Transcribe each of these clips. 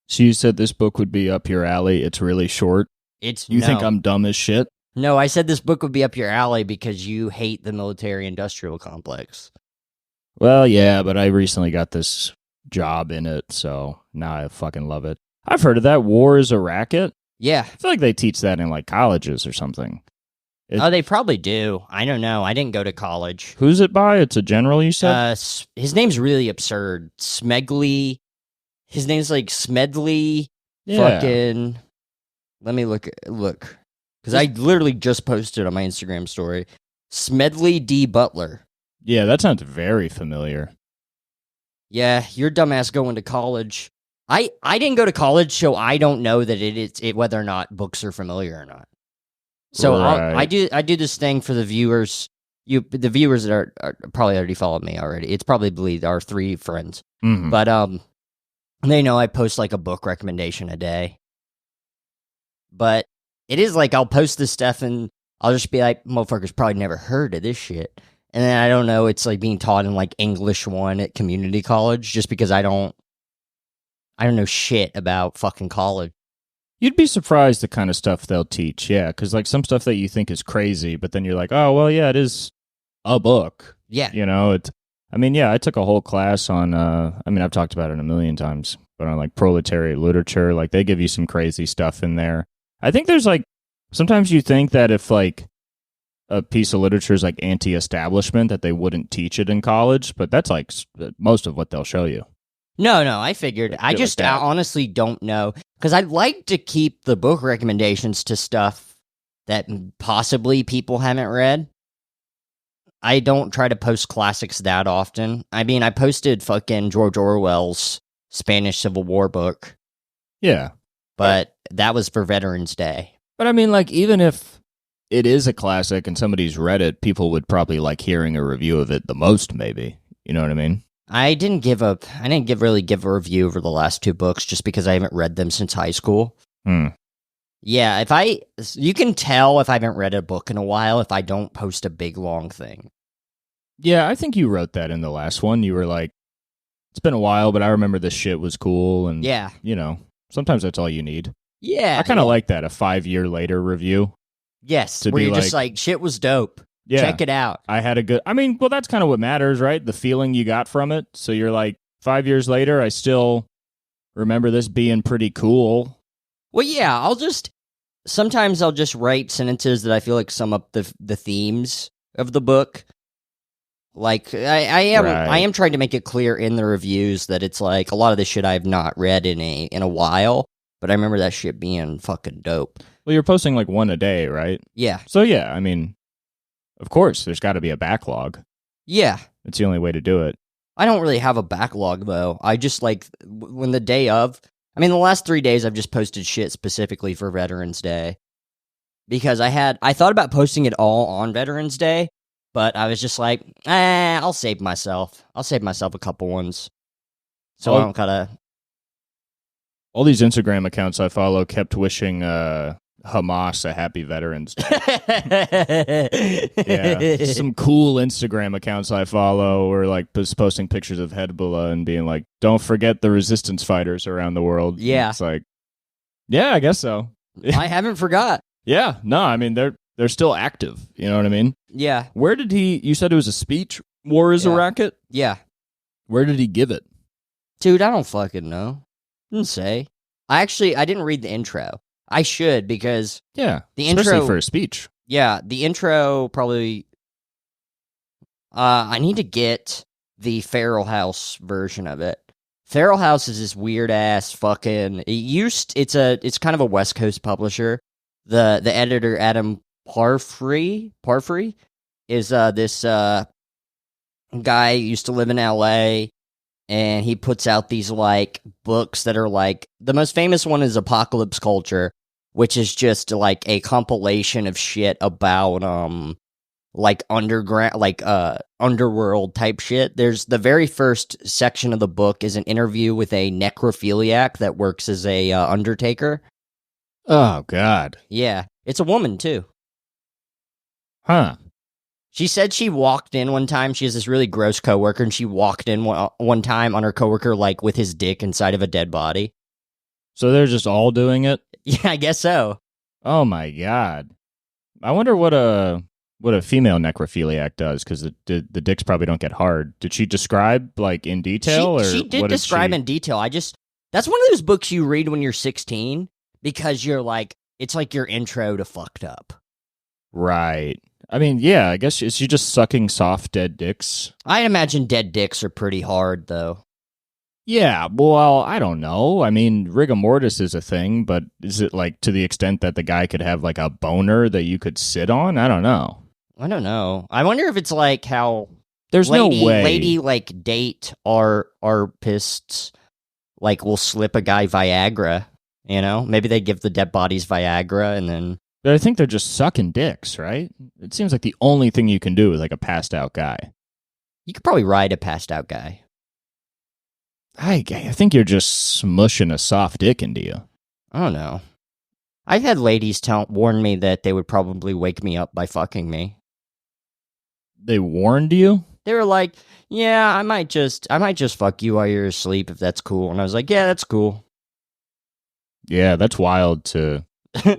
So you said this book would be up your alley. It's really short. You think I'm dumb as shit? No, I said this book would be up your alley because you hate the military-industrial complex. Well, yeah, but I recently got this job in it, so now I fucking love it. I've heard of that. War is a Racket. Yeah. I feel like they teach that in like colleges or something. Oh, they probably do. I don't know. I didn't go to college. Who's it by? It's a general, you said? His name's really absurd. Smedley. His name's like Smedley. Yeah. Fucking. Let me look. Because I literally just posted on my Instagram story. Smedley D. Butler. Yeah, that sounds very familiar. Yeah, your dumbass going to college. I didn't go to college, so I don't know that it whether or not books are familiar or not. So Right. I do this thing for the viewers. The viewers that are probably already followed me already. It's probably our 3 friends, Mhm. but they know I post like a book recommendation a day. But it is like I'll post this stuff and I'll just be like, motherfuckers probably never heard of this shit. And then I don't know, it's like being taught in like English 1 at community college just because I don't know shit about fucking college. You'd be surprised the kind of stuff they'll teach, yeah, because like some stuff that you think is crazy, but then you're like, oh, well, yeah, it is a book. Yeah. You know, I took a whole class on, I've talked about it a million times, but on like proletariat literature, like they give you some crazy stuff in there. I think there's like, sometimes you think that if like a piece of literature is like anti-establishment, that they wouldn't teach it in college, but that's like most of what they'll show you. No, I figured. I honestly don't know. Because I'd like to keep the book recommendations to stuff that possibly people haven't read. I don't try to post classics that often. I mean, I posted fucking George Orwell's Spanish Civil War book. Yeah. But that was for Veterans Day. But I mean, like, even if it is a classic and somebody's read it, people would probably like hearing a review of it the most, maybe. You know what I mean? I didn't really give a review over the last 2 books just because I haven't read them since high school. Yeah, you can tell if I haven't read a book in a while if I don't post a big long thing. Yeah, I think you wrote that in the last one. You were like, it's been a while, but I remember this shit was cool. And, yeah, you know, sometimes that's all you need. Yeah. I kind of like that, a 5-year later review. Yes, where you're just like, shit was dope. Yeah, check it out. I had a good... well, that's kind of what matters, right? The feeling you got from it. So you're like, 5 years later, I still remember this being pretty cool. Well, yeah, sometimes I'll just write sentences that I feel like sum up the themes of the book. Like, I am trying to make it clear in the reviews that it's like, a lot of this shit I have not read in a while, but I remember that shit being fucking dope. Well, you're posting like 1 a day, right? Yeah. So yeah, of course, there's got to be a backlog. Yeah. It's the only way to do it. I don't really have a backlog, though. I just, like, when the day of... the last 3 days I've just posted shit specifically for Veterans Day. Because I thought about posting it all on Veterans Day, but I was just like, I'll save myself. I'll save myself a couple ones. So I don't gotta... All these Instagram accounts I follow kept wishing Hamas a happy Veterans Day. Yeah, some cool Instagram accounts I follow are like just posting pictures of Hezbollah and being like, "Don't forget the resistance fighters around the world." Yeah, and it's like, yeah, I guess so. I haven't forgot. Yeah, no, they're still active. You know what I mean? Yeah. Where did you said it was a speech? War is a Racket? Yeah. Where did he give it? Dude, I don't fucking know. Didn't say. I didn't read the intro. I should, because the intro, especially for a speech. Yeah, the intro probably. I need to get the Feral House version of it. Feral House is this weird ass fucking. It's kind of a West Coast publisher. The editor Adam Parfrey is this guy who used to live in L.A. and he puts out these like books that are like, the most famous one is Apocalypse Culture, which is just like a compilation of shit about like underground, like underworld type shit. There's the very first section of the book is an interview with a necrophiliac that works as a undertaker. Oh God. Yeah, it's a woman too. Huh. She said she walked in one time. She has this really gross coworker, and she walked in one time on her coworker like with his dick inside of a dead body. So they're just all doing it? Yeah, I guess so. Oh my God. I wonder what a female necrophiliac does, because the dicks probably don't get hard. Did she describe like in detail? She did describe in detail. That's one of those books you read when you're 16 because you're like, it's like your intro to fucked up. Right. I mean, yeah, I guess, is she just sucking soft dead dicks? I imagine dead dicks are pretty hard, though. Yeah, well, I don't know. I mean, rigor mortis is a thing, but is it like to the extent that the guy could have like a boner that you could sit on? I don't know. I wonder if it's like how there's no way lady like date arpists like will slip a guy Viagra, you know? Maybe they give the dead bodies Viagra and then... But I think they're just sucking dicks, right? It seems like the only thing you can do is like a passed out guy. You could probably ride a passed out guy. I think you're just smushing a soft dick into you. I don't know. I've had ladies warn me that they would probably wake me up by fucking me. They warned you? They were like, "Yeah, I might just fuck you while you're asleep if that's cool." And I was like, "Yeah, that's cool." Yeah, that's wild to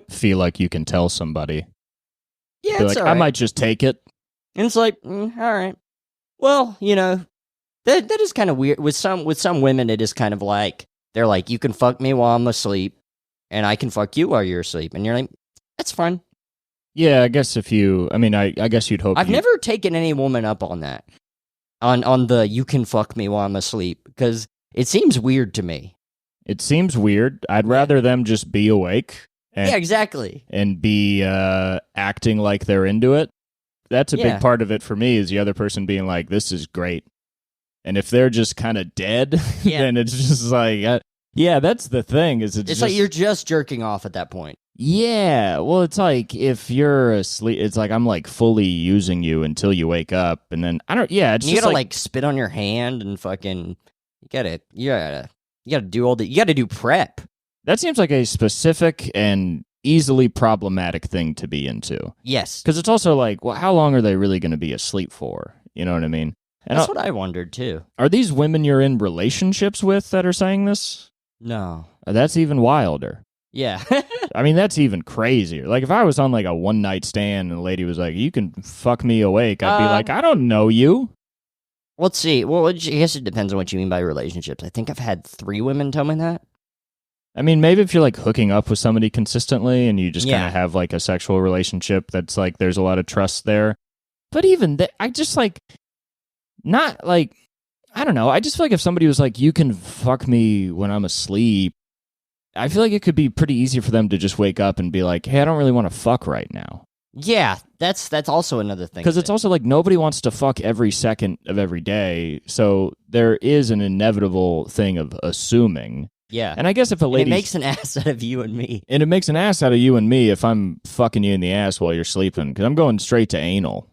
feel like you can tell somebody. Yeah, Be it's like, all right. I might just take it. And it's like, all right. Well, you know, that is kind of weird. With some women, it is kind of like they're like, you can fuck me while I'm asleep, and I can fuck you while you're asleep, and you're like, that's fine. Yeah, I guess I guess you'd hope. I've never taken any woman up on that, on the you can fuck me while I'm asleep, because it seems weird to me. It seems weird. I'd rather them just be awake. Yeah, exactly. And be acting like they're into it. That's a big part of it for me, is the other person being like, this is great. And if they're just kind of dead, then it's just like, yeah, that's the thing. It's just like you're just jerking off at that point. Yeah, well, it's like if you're asleep, it's like I'm like fully using you until you wake up, and then I don't. Yeah, it's you just gotta like spit on your hand and fucking. You gotta do all the. You gotta do prep. That seems like a specific and easily problematic thing to be into. Yes, because it's also like, well, how long are they really going to be asleep for? You know what I mean? And that's what I wondered too. Are these women you're in relationships with that are saying this? No, that's even wilder. Yeah. I mean, that's even crazier. Like, if I was on, like, a one-night stand and the lady was like, you can fuck me awake, I'd be like, I don't know you. Let's see. Well, I guess it depends on what you mean by relationships. I think I've had 3 women tell me that. I mean, maybe if you're, like, hooking up with somebody consistently and you just kind of have, like, a sexual relationship that's, like, there's a lot of trust there. But even that, I just, like, not, like, I don't know. I just feel like if somebody was like, you can fuck me when I'm asleep, I feel like it could be pretty easy for them to just wake up and be like, hey, I don't really want to fuck right now. Yeah, that's also another thing. Because it's also like nobody wants to fuck every second of every day. So there is an inevitable thing of assuming. Yeah. And I guess if a lady... It makes an ass out of you and me. And it makes an ass out of you and me if I'm fucking you in the ass while you're sleeping. Because I'm going straight to anal.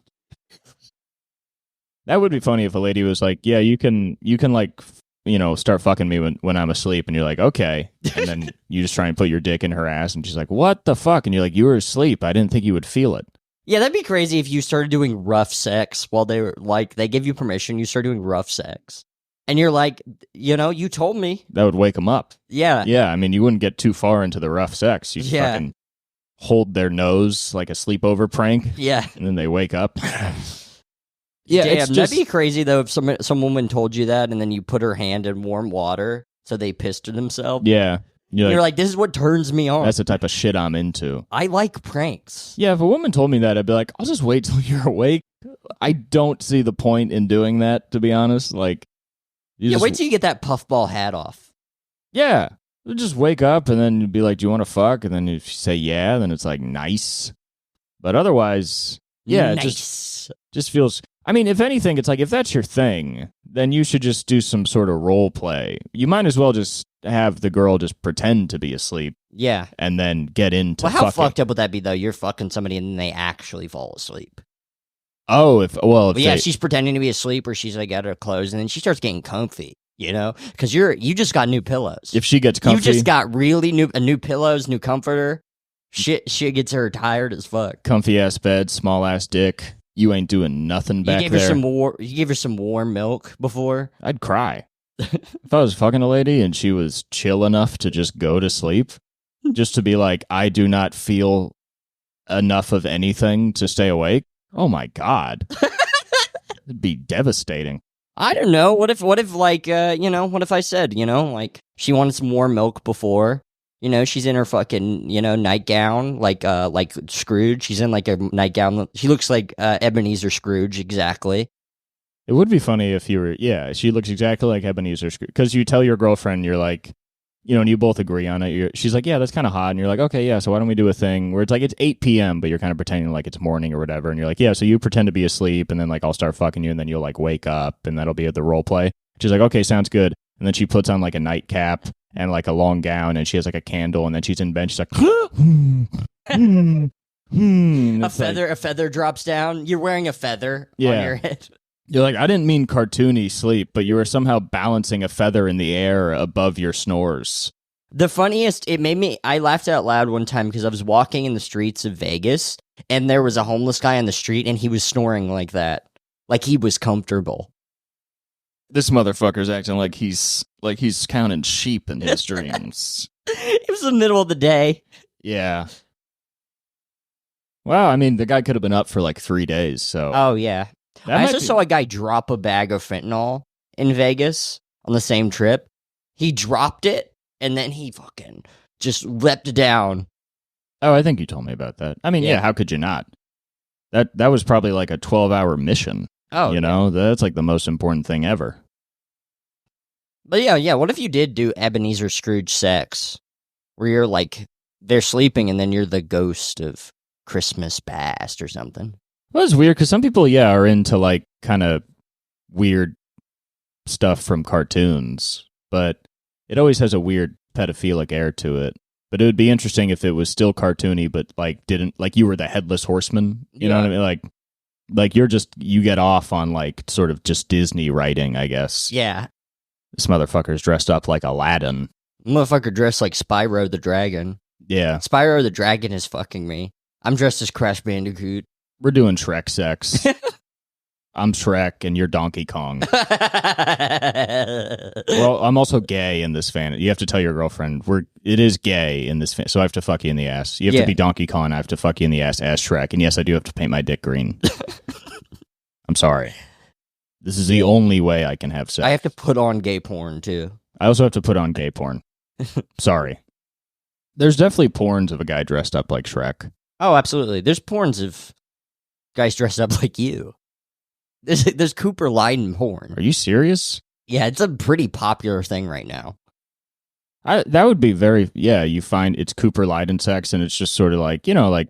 That would be funny if a lady was like, yeah, you can like... start fucking me when I'm asleep, and you're like, okay. And then you just try and put your dick in her ass, and she's like, what the fuck? And you're like, you were asleep. I didn't think you would feel it. Yeah, that'd be crazy if you started doing rough sex while they were like, they give you permission, you start doing rough sex. And you're like, you told me. That would wake them up. Yeah. Yeah, I mean, you wouldn't get too far into the rough sex. You'd fucking hold their nose like a sleepover prank. Yeah. And then they wake up. Yeah, damn, that'd be crazy, though, if some woman told you that, and then you put her hand in warm water, so they pissed themselves. Yeah. You're like, this is what turns me on. That's the type of shit I'm into. I like pranks. Yeah, if a woman told me that, I'd be like, I'll just wait till you're awake. I don't see the point in doing that, to be honest. Like, wait till you get that puffball hat off. Yeah. Just wake up, and then you'd be like, do you want to fuck? And then if you say yeah, then it's like, nice. But otherwise, yeah, nice. it just feels... I mean, if anything, it's like, if that's your thing, then you should just do some sort of role play. You might as well just have the girl just pretend to be asleep. Yeah. And then get into fucking. How fucked up would that be, though? You're fucking somebody and then they actually fall asleep. Oh, if she's pretending to be asleep, or she's like got her clothes, and then she starts getting comfy, because you just got new pillows. If she gets comfy. You just got really new pillows, new comforter. Shit gets her tired as fuck. Comfy ass bed, small ass dick. You ain't doing nothing back there. You gave her some warm milk before. I'd cry. If I was fucking a lady and she was chill enough to just go to sleep, just to be like, I do not feel enough of anything to stay awake. Oh my God. It'd be devastating. I don't know. What if like, what if I said, like she wanted some warm milk before, she's in her fucking, nightgown, like Scrooge. She's in like a nightgown. She looks like Ebenezer Scrooge, exactly. It would be funny if you were, she looks exactly like Ebenezer Scrooge. Because you tell your girlfriend, you're like, and you both agree on it. She's like, yeah, that's kind of hot. And you're like, okay, yeah, so why don't we do a thing where it's like it's 8 p.m., but you're kind of pretending like it's morning or whatever. And you're like, yeah, so you pretend to be asleep, and then like I'll start fucking you, and then you'll like wake up, and that'll be the role play. She's like, okay, sounds good. And then she puts on like a nightcap and like a long gown, and she has like a candle, and then she's in bed. She's like, a feather drops down. You're wearing a feather on your head. You're like, I didn't mean cartoony sleep, but you were somehow balancing a feather in the air above your snores. The funniest, I laughed out loud one time because I was walking in the streets of Vegas, and there was a homeless guy on the street, and he was snoring like that. Like he was comfortable. This motherfucker's acting like he's counting sheep in his dreams. It was the middle of the day. Yeah. Wow, I mean, the guy could have been up for like 3 days, so... Oh, yeah. I also saw a guy drop a bag of fentanyl in Vegas on the same trip. He dropped it, and then he fucking just leapt down. Oh, I think you told me about that. I mean, yeah, how could you not? That was probably like a 12-hour mission. Oh, that's like the most important thing ever. But yeah, what if you did do Ebenezer Scrooge sex, where you're like, they're sleeping, and then you're the ghost of Christmas past or something? Well, it's weird, because some people, are into like kind of weird stuff from cartoons, but it always has a weird pedophilic air to it. But it would be interesting if it was still cartoony, but like you were the headless horseman. You know what I mean? Like you get off on like sort of just Disney writing, I guess. Yeah. This motherfucker's dressed up like Aladdin. Motherfucker dressed like Spyro the Dragon. Yeah. Spyro the Dragon is fucking me. I'm dressed as Crash Bandicoot. We're doing Shrek sex. I'm Shrek and you're Donkey Kong. Well, I'm also gay in this fan. You have to tell your girlfriend it is gay in this fan. So I have to fuck you in the ass. You have to be Donkey Kong. I have to fuck you in the ass as Shrek. And yes, I do have to paint my dick green. I'm sorry. This is the only way I can have sex. I have to put on gay porn too. I also have to put on gay porn. Sorry. There's definitely porns of a guy dressed up like Shrek. Oh, absolutely. There's porns of guys dressed up like you. There's Cooper Lydon porn. Are you serious? Yeah, it's a pretty popular thing right now. That would be very... Yeah, you find it's Cooper Lydon sex, and it's just sort of like, like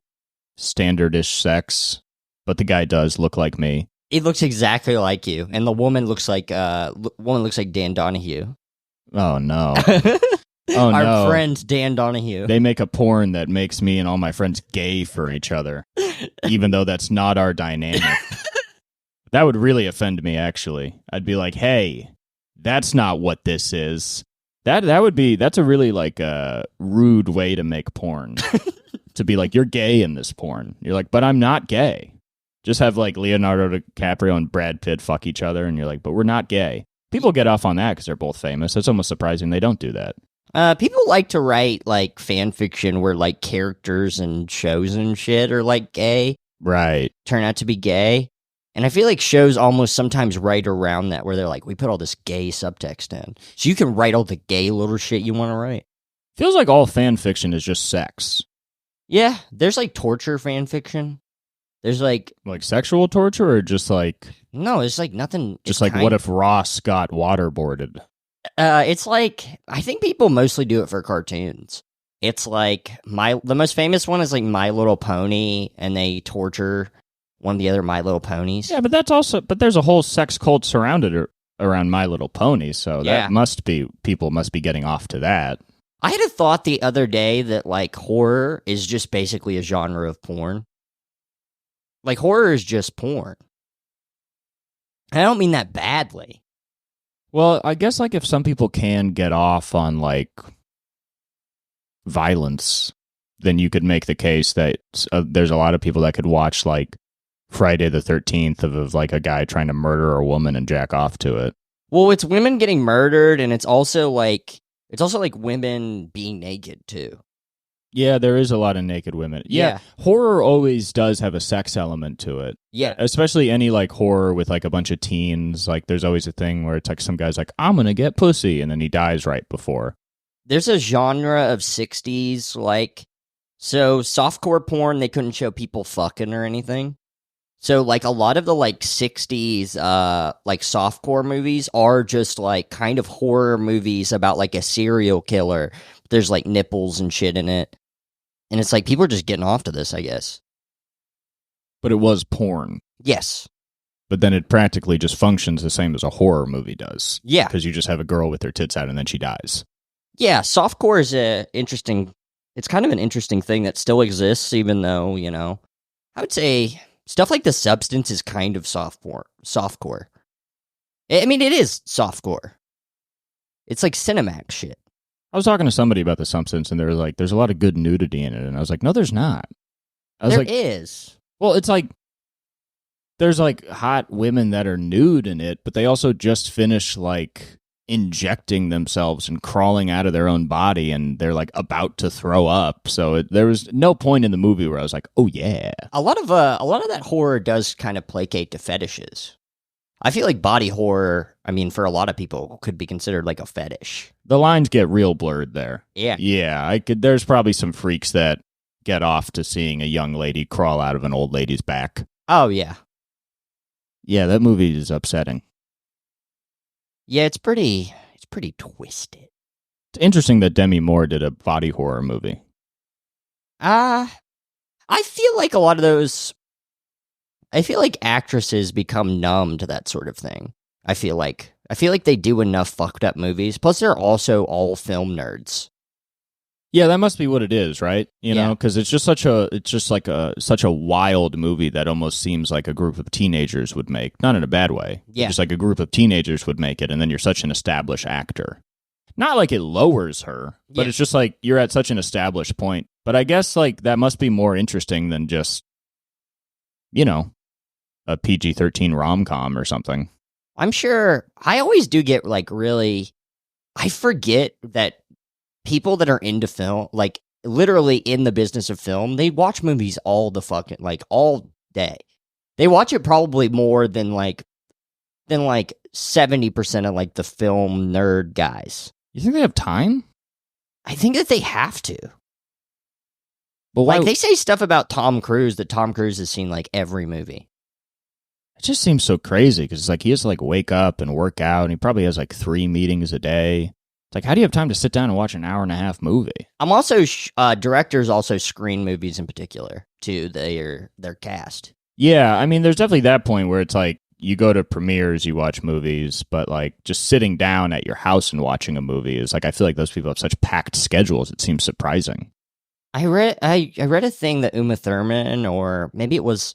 standard-ish sex, but the guy does look like me. It looks exactly like you, and the woman looks like Dan Donahue. Oh, no. Our friend Dan Donahue. They make a porn that makes me and all my friends gay for each other, even though that's not our dynamic. That would really offend me, actually. I'd be like, hey, that's not what this is. That's a really like a rude way to make porn. To be like, you're gay in this porn. You're like, but I'm not gay. Just have like Leonardo DiCaprio and Brad Pitt fuck each other, and you're like, but we're not gay. People get off on that because they're both famous. It's almost surprising they don't do that. People like to write like fan fiction where like characters and shows and shit are like gay. Right. Turn out to be gay. And I feel like shows almost sometimes write around that, where they're like, we put all this gay subtext in. So you can write all the gay little shit you want to write. Feels like all fan fiction is just sex. Yeah, there's like torture fan fiction. There's like sexual torture, or just like... No, it's like nothing. Just like, what if Ross got waterboarded? It's like, I think people mostly do it for cartoons. It's like, the most famous one is like My Little Pony, and they torture one of the other My Little Ponies. Yeah, but there's a whole sex cult surrounded around My Little Pony, so that people must be getting off to that. I had a thought the other day that like horror is just basically a genre of porn. Like horror is just porn. I don't mean that badly. Well, I guess like if some people can get off on like violence, then you could make the case that there's a lot of people that could watch like Friday the 13th of like a guy trying to murder a woman and jack off to it. Well, it's women getting murdered, and it's also like women being naked too. Yeah, there is a lot of naked women. Yeah, horror always does have a sex element to it. Yeah. Especially any like horror with like a bunch of teens. Like there's always a thing where it's like some guy's like, I'm gonna get pussy, and then he dies right before. There's a genre of 60s, like, so softcore porn, they couldn't show people fucking or anything. So, like, a lot of the, like, 60s, like, softcore movies are just, like, kind of horror movies about, like, a serial killer. There's, like, nipples and shit in it. And it's like, people are just getting off to this, I guess. But it was porn. Yes. But then it practically just functions the same as a horror movie does. Yeah. Because you just have a girl with her tits out and then she dies. Yeah, softcore is it's kind of an interesting thing that still exists, even though, I would say stuff like The Substance is kind of softcore. I mean, it is softcore. It's like Cinemax shit. I was talking to somebody about The Substance, and they were like, there's a lot of good nudity in it. And I was like, no, there's not. There is. Well, it's like, there's like hot women that are nude in it, but they also just finish like injecting themselves and crawling out of their own body, and they're like about to throw up. So there was no point in the movie where I was like, oh yeah. A lot of that horror does kind of placate to fetishes. I feel like body horror, I mean, for a lot of people, could be considered like a fetish. The lines get real blurred there. Yeah. Yeah, there's probably some freaks that get off to seeing a young lady crawl out of an old lady's back. Oh, yeah. Yeah, that movie is upsetting. Yeah, it's pretty twisted. It's interesting that Demi Moore did a body horror movie. I feel like a lot of those... I feel like actresses become numb to that sort of thing. I feel like they do enough fucked up movies. Plus, they're also all film nerds. Yeah, that must be what it is, right? You know, because it's just such a wild movie that almost seems like a group of teenagers would make. Not in a bad way. Yeah, just like a group of teenagers would make it, and then you're such an established actor. Not like it lowers her, but it's just like you're at such an established point. But I guess like that must be more interesting than just, a PG-13 rom-com or something. I'm sure. I always do get like really... I forget that people that are into film, like literally in the business of film, they watch movies all day. They watch it probably more than 70% of like the film nerd guys. You think they have time? I think that they have to. But why? Like they say stuff about Tom Cruise that Tom Cruise has seen like every movie. It just seems so crazy because it's like he has to like wake up and work out, and he probably has like 3 meetings a day. It's like, how do you have time to sit down and watch an hour-and-a-half movie? I'm also directors also screen movies in particular to their cast. Yeah, I mean, there's definitely that point where it's like you go to premieres, you watch movies, but like just sitting down at your house and watching a movie is like, I feel like those people have such packed schedules. It seems surprising. I read a thing that Uma Thurman, or maybe it was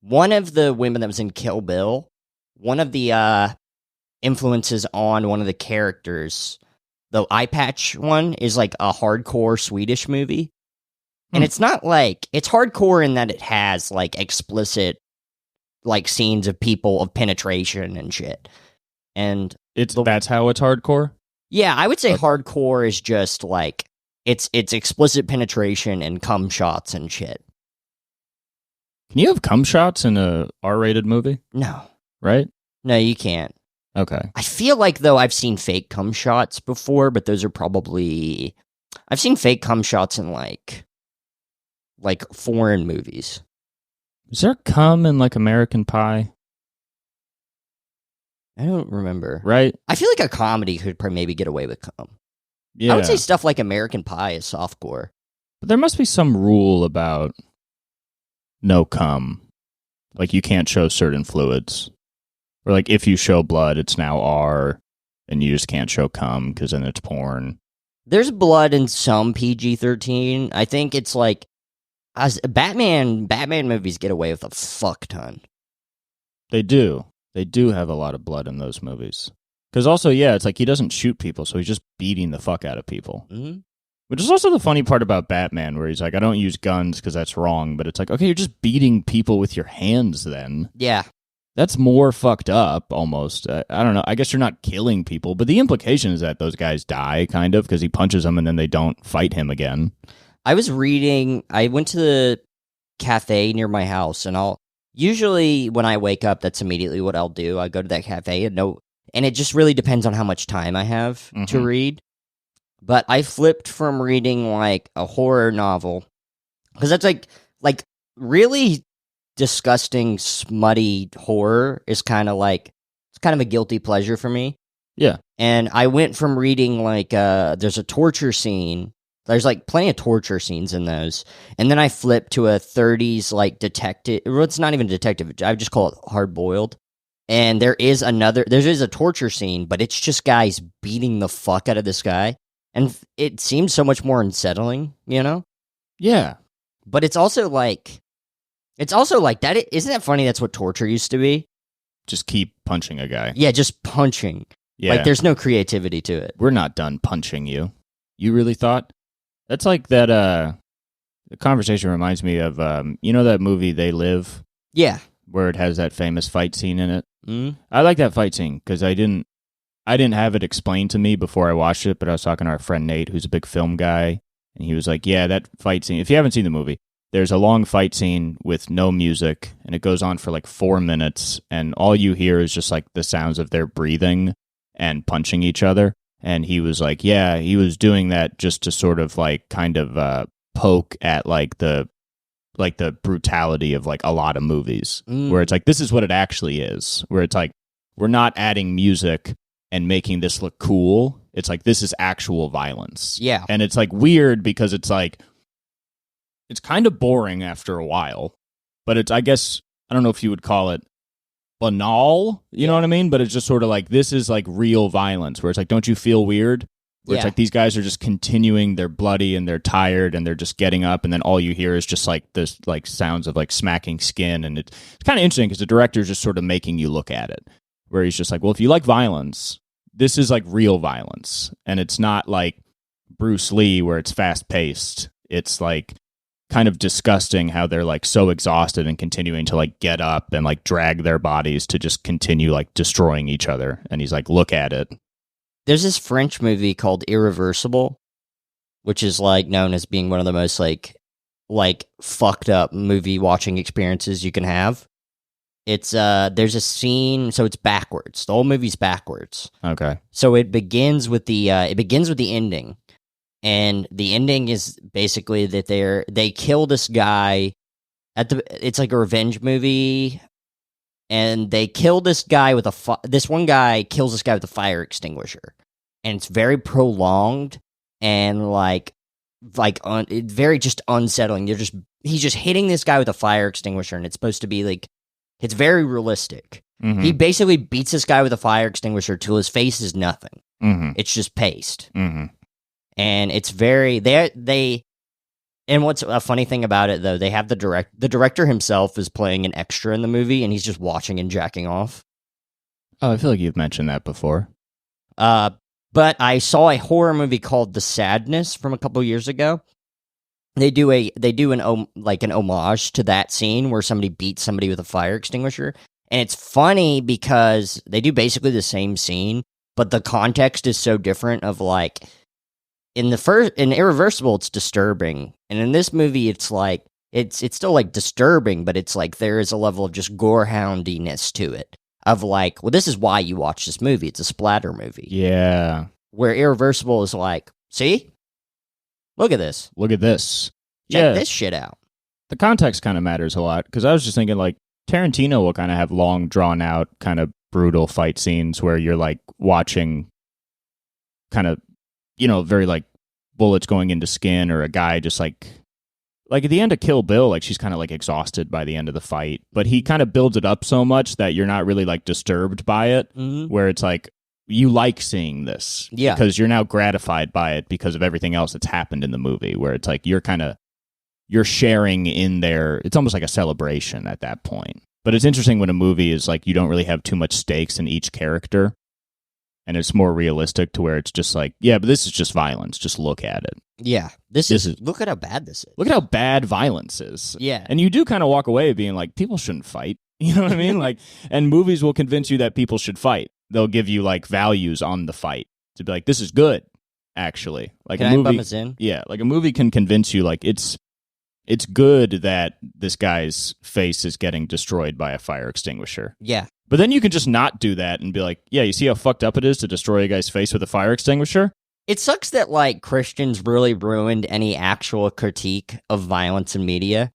one of the women that was in Kill Bill, one of the influences on one of the characters, the eye patch one, is like a hardcore Swedish movie. And it's not like, it's hardcore in that it has like explicit like scenes of people of penetration and shit. And that's how it's hardcore? Yeah, I would say hardcore is just like it's explicit penetration and cum shots and shit. Can you have cum shots in a R-rated movie? No. Right? No, you can't. Okay. I feel like, though, I've seen fake cum shots before, but those are probably... I've seen fake cum shots in, like foreign movies. Is there cum in, like, American Pie? I don't remember. Right? I feel like a comedy could maybe get away with cum. Yeah. I would say stuff like American Pie is softcore. But there must be some rule about no cum. Like, you can't show certain fluids. Or, like, if you show blood, it's now R, and you just can't show cum, because then it's porn. There's blood in some PG-13. I think it's like... As Batman movies get away with a fuck ton. They do. They do have a lot of blood in those movies. Because also, yeah, it's like he doesn't shoot people, so he's just beating the fuck out of people. Mm-hmm. Which is also the funny part about Batman, where he's like, I don't use guns because that's wrong, but it's like, okay, you're just beating people with your hands then. Yeah. That's more fucked up, almost. I don't know. I guess you're not killing people, but the implication is that those guys die, kind of, because he punches them and then they don't fight him again. I went to the cafe near my house, and usually when I wake up, that's immediately what I'll do. I go to that cafe, and it just really depends on how much time I have to read. But I flipped from reading, like, a horror novel, because that's, like, really disgusting, smutty horror is kind of like, it's kind of a guilty pleasure for me. Yeah. And I went from reading, like, there's a torture scene. There's, like, plenty of torture scenes in those. And then I flipped to a 30s, like, detective. Well, it's not even detective. I just call it hard-boiled. And there is a torture scene, but it's just guys beating the fuck out of this guy. And it seems so much more unsettling, you know? Yeah. But it's also like that. Isn't that funny? That's what torture used to be. Just keep punching a guy. Yeah, just punching. Yeah. Like, there's no creativity to it. We're not done punching you. You really thought? That's like that, the conversation reminds me of, you know that movie They Live? Yeah. Where it has that famous fight scene in it? Mm. I like that fight scene, because I didn't have it explained to me before I watched it, but I was talking to our friend Nate, who's a big film guy, and he was like, yeah, that fight scene, if you haven't seen the movie, there's a long fight scene with no music, and it goes on for like 4 minutes, and all you hear is just like the sounds of their breathing and punching each other. And he was like, yeah, he was doing that just to sort of like kind of poke at like the brutality of like a lot of movies, where it's like, this is what it actually is, where it's like, we're not adding music and making this look cool. It's like, this is actual violence. Yeah. And it's like weird because it's like, it's kind of boring after a while, but it's, I guess, I don't know if you would call it banal, you know what I mean? But it's just sort of like, this is like real violence, where it's like, don't you feel weird? Where it's like, these guys are just continuing, they're bloody and they're tired and they're just getting up, and then all you hear is just like this, like sounds of like smacking skin. And it's kind of interesting because the director's just sort of making you look at it, where he's just like, well, if you like violence, this is like real violence. And it's not like Bruce Lee where it's fast paced. It's like kind of disgusting how they're like so exhausted and continuing to like get up and like drag their bodies to just continue like destroying each other. And he's like, look at it. There's this French movie called Irreversible, which is like known as being one of the most like fucked up movie watching experiences you can have. It's there's a scene, so it's backwards. The whole movie's backwards. Okay. So it begins with the ending. And the ending is basically that they kill this guy it's like a revenge movie, and they kill this guy with this one guy kills this guy with a fire extinguisher, and it's very prolonged and it's very just unsettling. He's just hitting this guy with a fire extinguisher, and it's supposed to be like, it's very realistic. Mm-hmm. He basically beats this guy with a fire extinguisher till his face is nothing. Mm-hmm. It's just paste. Mm-hmm. And it's very and what's a funny thing about it, though, they have the director himself is playing an extra in the movie, and he's just watching and jacking off. Oh, I feel like you've mentioned that before. But I saw a horror movie called The Sadness from a couple years ago. They do an homage to that scene where somebody beats somebody with a fire extinguisher, and it's funny because they do basically the same scene, but the context is so different. Of like, in Irreversible, it's disturbing, and in this movie, it's like it's still like disturbing, but it's like there is a level of just gorehoundiness to it. Of like, well, this is why you watch this movie. It's a splatter movie. Yeah. Where Irreversible is like, see? Look at this. Look at this. Check this shit out. The context kind of matters a lot, because I was just thinking, like, Tarantino will kind of have long, drawn-out, kind of brutal fight scenes where you're, like, watching kind of, you know, very, like, bullets going into skin, or a guy just, like at the end of Kill Bill, like, she's kind of, like, exhausted by the end of the fight, but he kind of builds it up so much that you're not really, like, disturbed by it, where it's, like, you like seeing this. Yeah. Because you're now gratified by it because of everything else that's happened in the movie, where it's, like, you're sharing in there. It's almost like a celebration at that point. But it's interesting when a movie is, like, you don't really have too much stakes in each character, and it's more realistic to where it's just like, yeah, but this is just violence. Just look at it. Yeah. This is look at how bad this is. Look at how bad violence is. Yeah. And you do kind of walk away being like, people shouldn't fight. You know what I mean? Like, and movies will convince you that people should fight. They'll give you like values on the fight to be like, this is good, actually. Like Can a I movie, bum us in? yeah, like a movie can convince you like it's good that this guy's face is getting destroyed by a fire extinguisher. Yeah. But then you can just not do that and be like, yeah, you see how fucked up it is to destroy a guy's face with a fire extinguisher? It sucks that, like, Christians really ruined any actual critique of violence in media.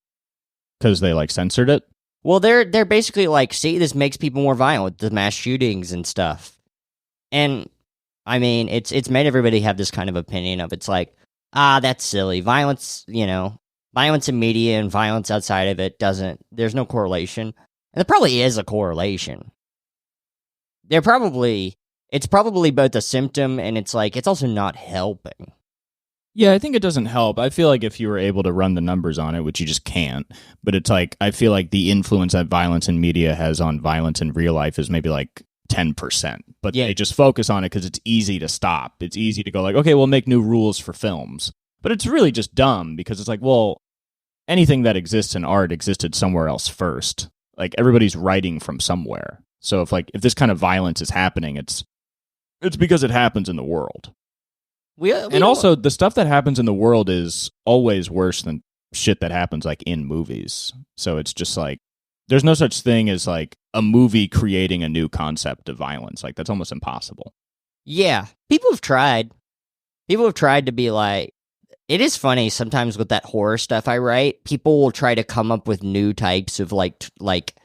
Because they, like, censored it? Well, they're basically like, see, this makes people more violent, the mass shootings and stuff. And, I mean, it's made everybody have this kind of opinion of, it's like, that's silly. Violence, violence in media and violence outside of it there's no correlation. And there probably is a correlation. It's probably both a symptom and it's also not helping. Yeah, I think it doesn't help. I feel like if you were able to run the numbers on it, which you just can't, but it's like, I feel like the influence that violence in media has on violence in real life is maybe like 10%. But they just focus on it because it's easy to stop. It's easy to go like, okay, we'll make new rules for films. But it's really just dumb because it's like, well, anything that exists in art existed somewhere else first. Like everybody's writing from somewhere. So if this kind of violence is happening, it's because it happens in the world. And also, the stuff that happens in the world is always worse than shit that happens, like, in movies. So it's just, like, there's no such thing as, like, a movie creating a new concept of violence. Like, that's almost impossible. Yeah. People have tried. People have tried to be like... It is funny, sometimes with that horror stuff I write, people will try to come up with new types of, like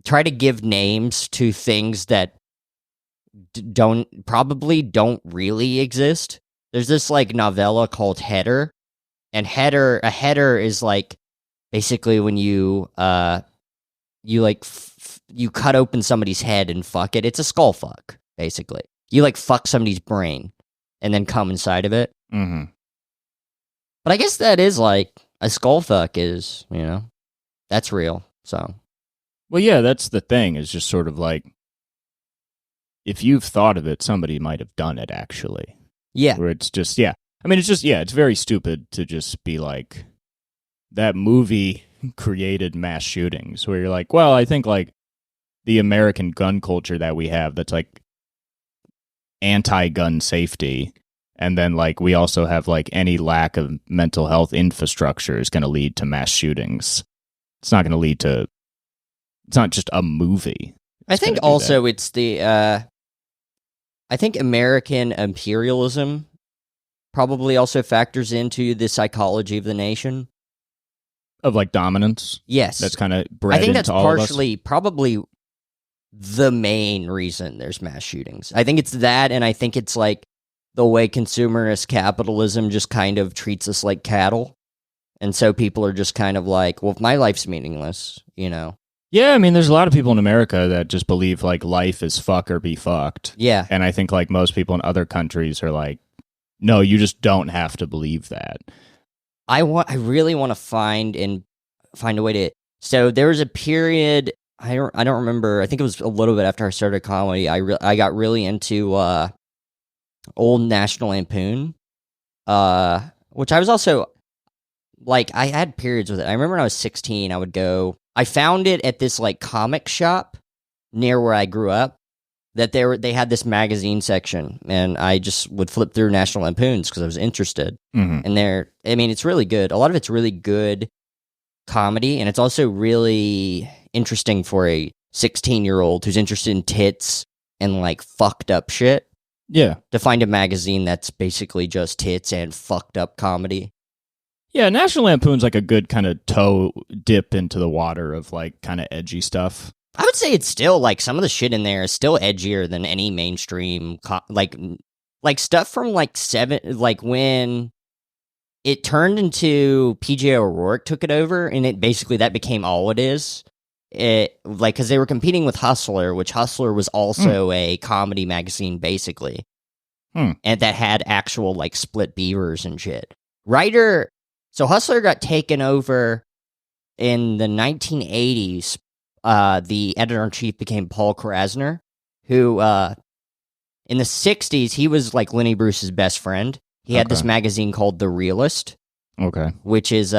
try to give names to things that don't really exist. There's this like novella called Header, and a header is like basically when you you cut open somebody's head and fuck it. It's a skull fuck, basically. You like fuck somebody's brain and then come inside of it. Mm-hmm. But I guess that is like a skull fuck is, that's real. So, well, yeah, that's the thing. Is just sort of like, if you've thought of it, somebody might have done it, actually. Yeah. Where it's just, yeah. I mean, it's very stupid to just be like, that movie created mass shootings, where you're like, well, I think, like, the American gun culture that we have that's, like, anti-gun safety, and then, like, we also have, like, any lack of mental health infrastructure is going to lead to mass shootings. It's not going to lead to... It's not just a movie. I think also it's the... I think American imperialism probably also factors into the psychology of the nation. Of, like, dominance? Yes. That's kind of bred into all of us? I think that's partially, probably the main reason there's mass shootings. I think it's that, and I think it's, like, the way consumerist capitalism just kind of treats us like cattle. And so people are just kind of like, well, if my life's meaningless, Yeah, I mean, there's a lot of people in America that just believe, like, life is fuck or be fucked. Yeah. And I think, like, most people in other countries are like, no, you just don't have to believe that. I really want to find a way to... So there was a period, I don't remember, I think it was a little bit after I started comedy, I got really into old National Lampoon, which I was also... Like, I had periods with it. I remember when I was 16, I would go... I found it at this, like, comic shop near where I grew up, that they had this magazine section, and I just would flip through National Lampoons because I was interested. Mm-hmm. And it's really good. A lot of it's really good comedy, and it's also really interesting for a 16-year-old who's interested in tits and, like, fucked up shit. Yeah. To find a magazine that's basically just tits and fucked up comedy. Yeah, National Lampoon's like a good kind of toe dip into the water of, like, kind of edgy stuff. I would say it's still, like, some of the shit in there is still edgier than any mainstream, like stuff from, like, when it turned into PJ O'Rourke took it over, and it basically, that became all it is. Because they were competing with Hustler, which Hustler was also a comedy magazine, basically. And that had actual, like, split beavers and shit. So Hustler got taken over in the 1980s. The editor-in-chief became Paul Krasner, who, in the 60s, he was, like, Lenny Bruce's best friend. He had this magazine called The Realist. Okay. Which is,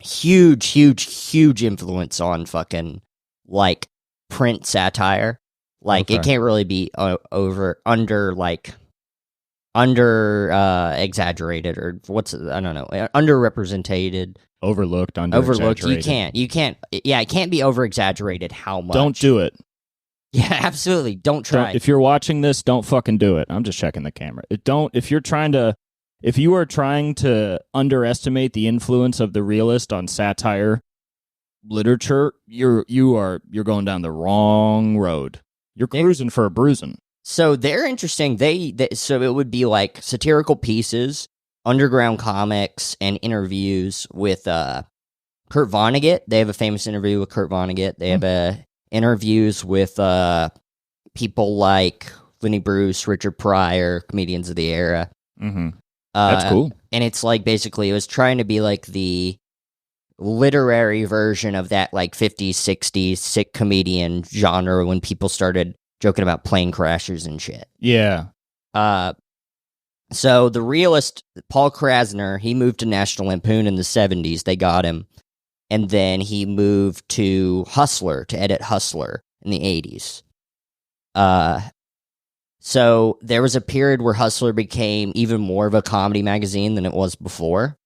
huge influence on fucking like print satire. Like it can't really be under exaggerated or I don't know, underrepresented, overlooked. You can't. Yeah, it can't be over exaggerated. How much? Don't do it. Yeah, absolutely. Don't try. If you're watching this, don't fucking do it. I'm just checking the camera. If you are trying to underestimate the influence of the realist on satire literature, you're going down the wrong road. You're cruising for a bruising. So they're interesting. So it would be like satirical pieces, underground comics, and interviews with Kurt Vonnegut. They have a famous interview with Kurt Vonnegut. They have interviews with people like Lenny Bruce, Richard Pryor, comedians of the era. Mm-hmm. That's cool. And it's like basically it was trying to be like the literary version of that like 50s, 60s sick comedian genre when people started joking about plane crashers and shit. Yeah. So the realist, Paul Krasner, he moved to National Lampoon in the 70s. They got him. And then he moved to Hustler, to edit Hustler in the 80s. So there was a period where Hustler became even more of a comedy magazine than it was before.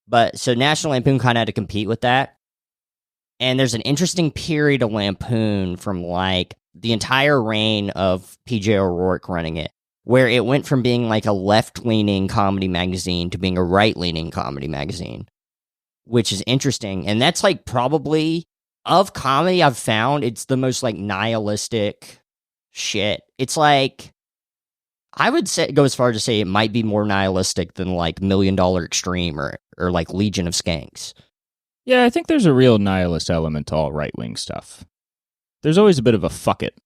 But so National Lampoon kind of had to compete with that. And there's an interesting period of Lampoon from like the entire reign of P.J. O'Rourke running it, where it went from being like a left-leaning comedy magazine to being a right-leaning comedy magazine, which is interesting. And that's like probably, of comedy I've found, it's the most like nihilistic shit. It's like, I would go as far as to say it might be more nihilistic than like $1 Million Extreme or like Legion of Skanks. Yeah, I think there's a real nihilist element to all right-wing stuff. There's always a bit of a fuck it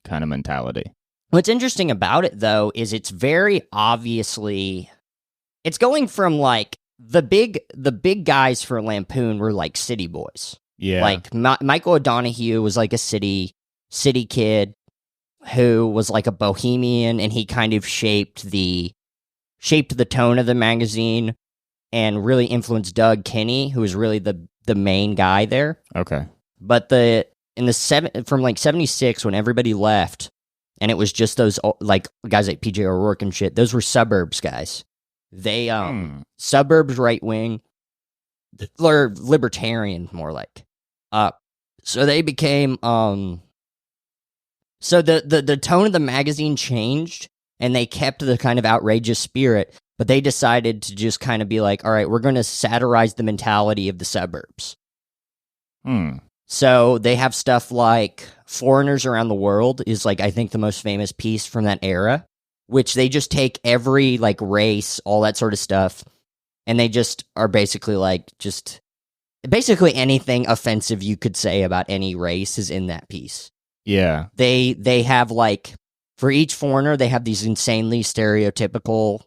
kind of mentality. What's interesting about it, though, is it's very obviously, it's going from like the big guys for Lampoon were like city boys. Yeah, like Michael O'Donoghue was like a city kid who was like a bohemian, and he kind of shaped the tone of the magazine and really influenced Doug Kinney, who was really the main guy there. Okay, but from like 76 when everybody left. And it was just those like guys like P.J. O'Rourke and shit. Those were suburbs guys. They suburbs right wing, or libertarian more like. So they became so the tone of the magazine changed, and they kept the kind of outrageous spirit, but they decided to just kind of be like, all right, we're going to satirize the mentality of the suburbs. So they have stuff like Foreigners Around the World is like, I think, the most famous piece from that era, which they just take every like race, all that sort of stuff, and they just are basically like basically anything offensive you could say about any race is in that piece. Yeah. They have like, for each foreigner, they have these insanely stereotypical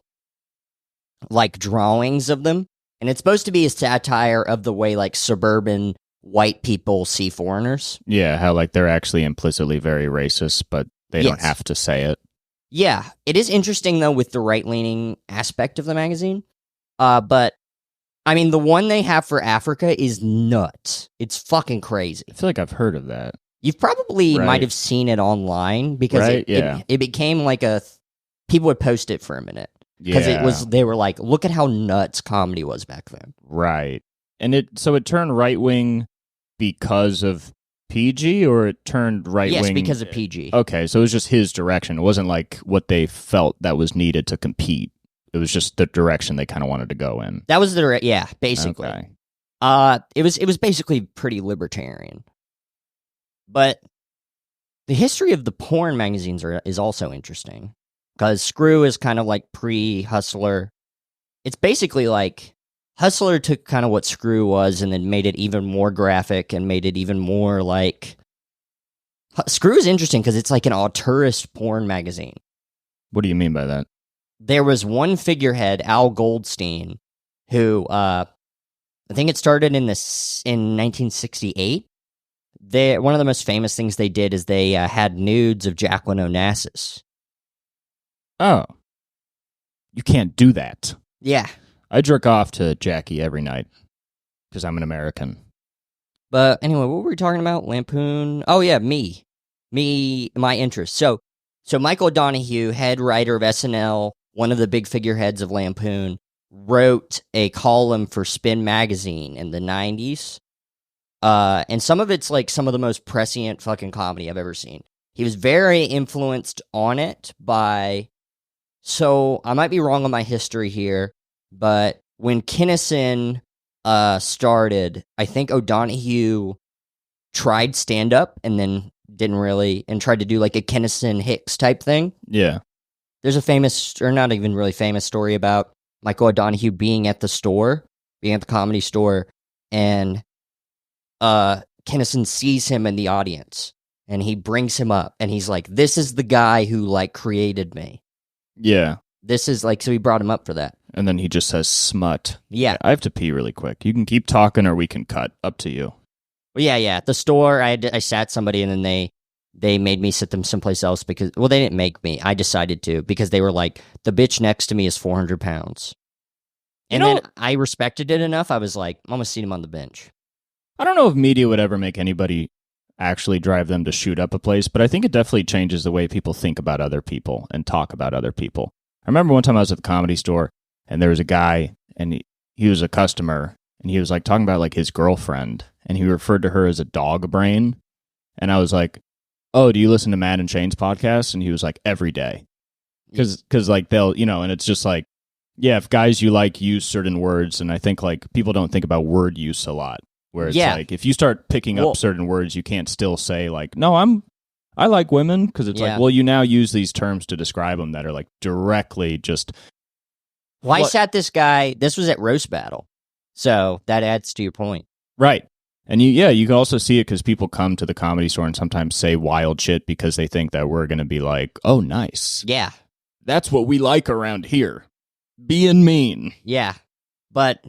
like drawings of them, and it's supposed to be a satire of the way like suburban white people see foreigners. Yeah, how like they're actually implicitly very racist, but they don't have to say it. Yeah, it is interesting though with the right-leaning aspect of the magazine. But I mean, the one they have for Africa is nuts. It's fucking crazy. I feel like I've heard of that. You've probably might have seen it online because it became like people would post it for a minute because they were like, look at how nuts comedy was back then. Right. And it turned right wing because of PG, or it turned right wing? Yes, because of PG. Okay, so it was just his direction. It wasn't like what they felt that was needed to compete. It was just the direction they kind of wanted to go in. That was basically. Okay. It was basically pretty libertarian. But the history of the porn magazines is also interesting, because Screw is kind of like pre-Hustler. It's basically like Hustler took kind of what Screw was and then made it even more graphic and made it even more like... Screw is interesting because it's like an auteurist porn magazine. What do you mean by that? There was one figurehead, Al Goldstein, who I think it started in 1968. One of the most famous things they did is they had nudes of Jacqueline Onassis. Oh. You can't do that. Yeah. I jerk off to Jackie every night. because I'm an American. But anyway, what were we talking about? Lampoon. Oh yeah, my interest. So Michael O'Donoghue, head writer of SNL, one of the big figureheads of Lampoon, wrote a column for Spin magazine in the 90s. And some of it's like some of the most prescient fucking comedy I've ever seen. He was very influenced on it by, so I might be wrong on my history here, but when Kinison started, I think O'Donoghue tried stand-up and then didn't really, and tried to do like a Kinison Hicks type thing. Yeah. There's a famous, or not even really famous, story about Michael O'Donoghue being at the comedy store, and Kinison sees him in the audience, and he brings him up, and he's like, this is the guy who, like, created me. Yeah. This is, like, so he brought him up for that. And then he just says smut. Yeah. I have to pee really quick. You can keep talking or we can cut. Up to you. Well, yeah. At the store, I sat somebody, and then they made me sit them someplace else because, well, they didn't make me. I decided to, because they were like, the bitch next to me is 400 pounds. And then I respected it enough, I was like, I'm going to seat him on the bench. I don't know if media would ever make anybody actually drive them to shoot up a place, but I think it definitely changes the way people think about other people and talk about other people. I remember one time I was at the Comedy Store, and there was a guy, and he was a customer, and he was like talking about like his girlfriend, and he referred to her as a dog brain. And I was like, oh, do you listen to Matt and Shane's podcast? And he was like, every day. Because like they'll, and it's just like, yeah, if guys you like use certain words, and I think like people don't think about word use a lot. Where it's like, if you start picking up certain words, you can't still say like, no, I like women, because it's like, well, you now use these terms to describe them that are like directly just. Well, I sat this guy, this was at Roast Battle, so that adds to your point. Right. And you can also see it because people come to the Comedy Store and sometimes say wild shit because they think that we're going to be like, oh, nice. Yeah. That's what we like around here. Being mean. Yeah. But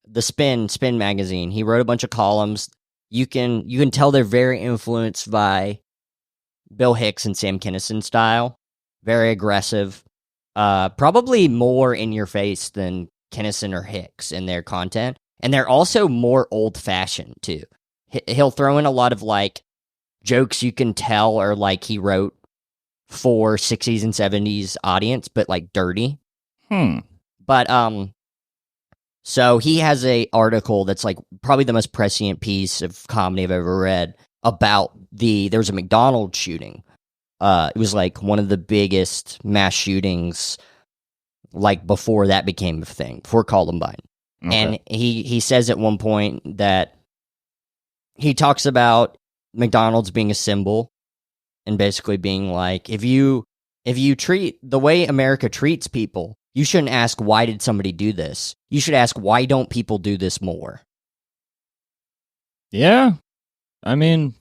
the Spin magazine, he wrote a bunch of columns. You can tell they're very influenced by Bill Hicks and Sam Kinison style. Very aggressive. Probably more in your face than Kinison or Hicks in their content. And they're also more old-fashioned, too. He'll throw in a lot of, like, jokes you can tell are, like, he wrote for 60s and 70s audience, but, like, dirty. But, so he has a article that's, like, probably the most prescient piece of comedy I've ever read about there was a McDonald's shooting. It was, like, one of the biggest mass shootings, like, before that became a thing, before Columbine. Okay. And he says at one point that he talks about McDonald's being a symbol and basically being like, if you treat the way America treats people, you shouldn't ask, why did somebody do this? You should ask, why don't people do this more? Yeah. I mean,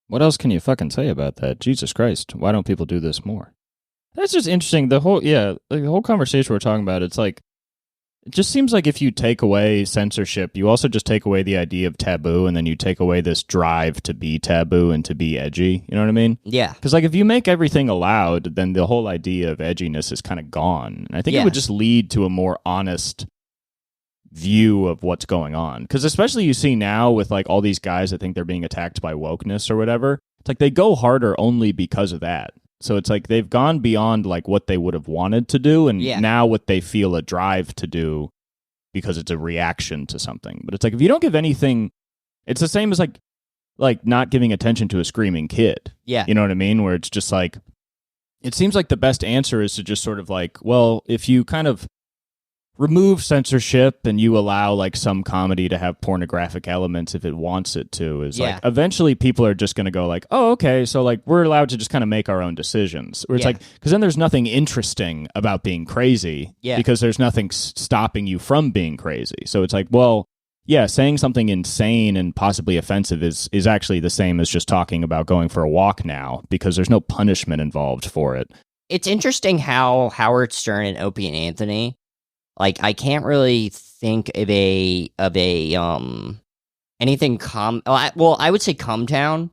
what else can you fucking say about that? Jesus Christ. Why don't people do this more? That's just interesting. The whole conversation we're talking about, it's like, it just seems like if you take away censorship, you also just take away the idea of taboo, and then you take away this drive to be taboo and to be edgy. You know what I mean? Yeah. Because like if you make everything allowed, then the whole idea of edginess is kind of gone. And I think it would just lead to a more honest view of what's going on. Because especially you see now with like all these guys that think they're being attacked by wokeness or whatever, it's like they go harder only because of that. So it's like they've gone beyond like what they would have wanted to do, and now what they feel a drive to do because it's a reaction to something. But it's like if you don't give anything, it's the same as like not giving attention to a screaming kid. Yeah. You know what I mean? Where it's just like, it seems like the best answer is to just sort of like, well, if you kind of remove censorship and you allow like some comedy to have pornographic elements if it wants it to, is like eventually people are just going to go like, oh, okay, so like we're allowed to just kind of make our own decisions. Where it's like, because then there's nothing interesting about being crazy because there's nothing stopping you from being crazy. So it's like, well, yeah, saying something insane and possibly offensive is actually the same as just talking about going for a walk now, because there's no punishment involved for it. It's interesting how Howard Stern and Opie and Anthony, like, I can't really think of anything I would say Cumtown.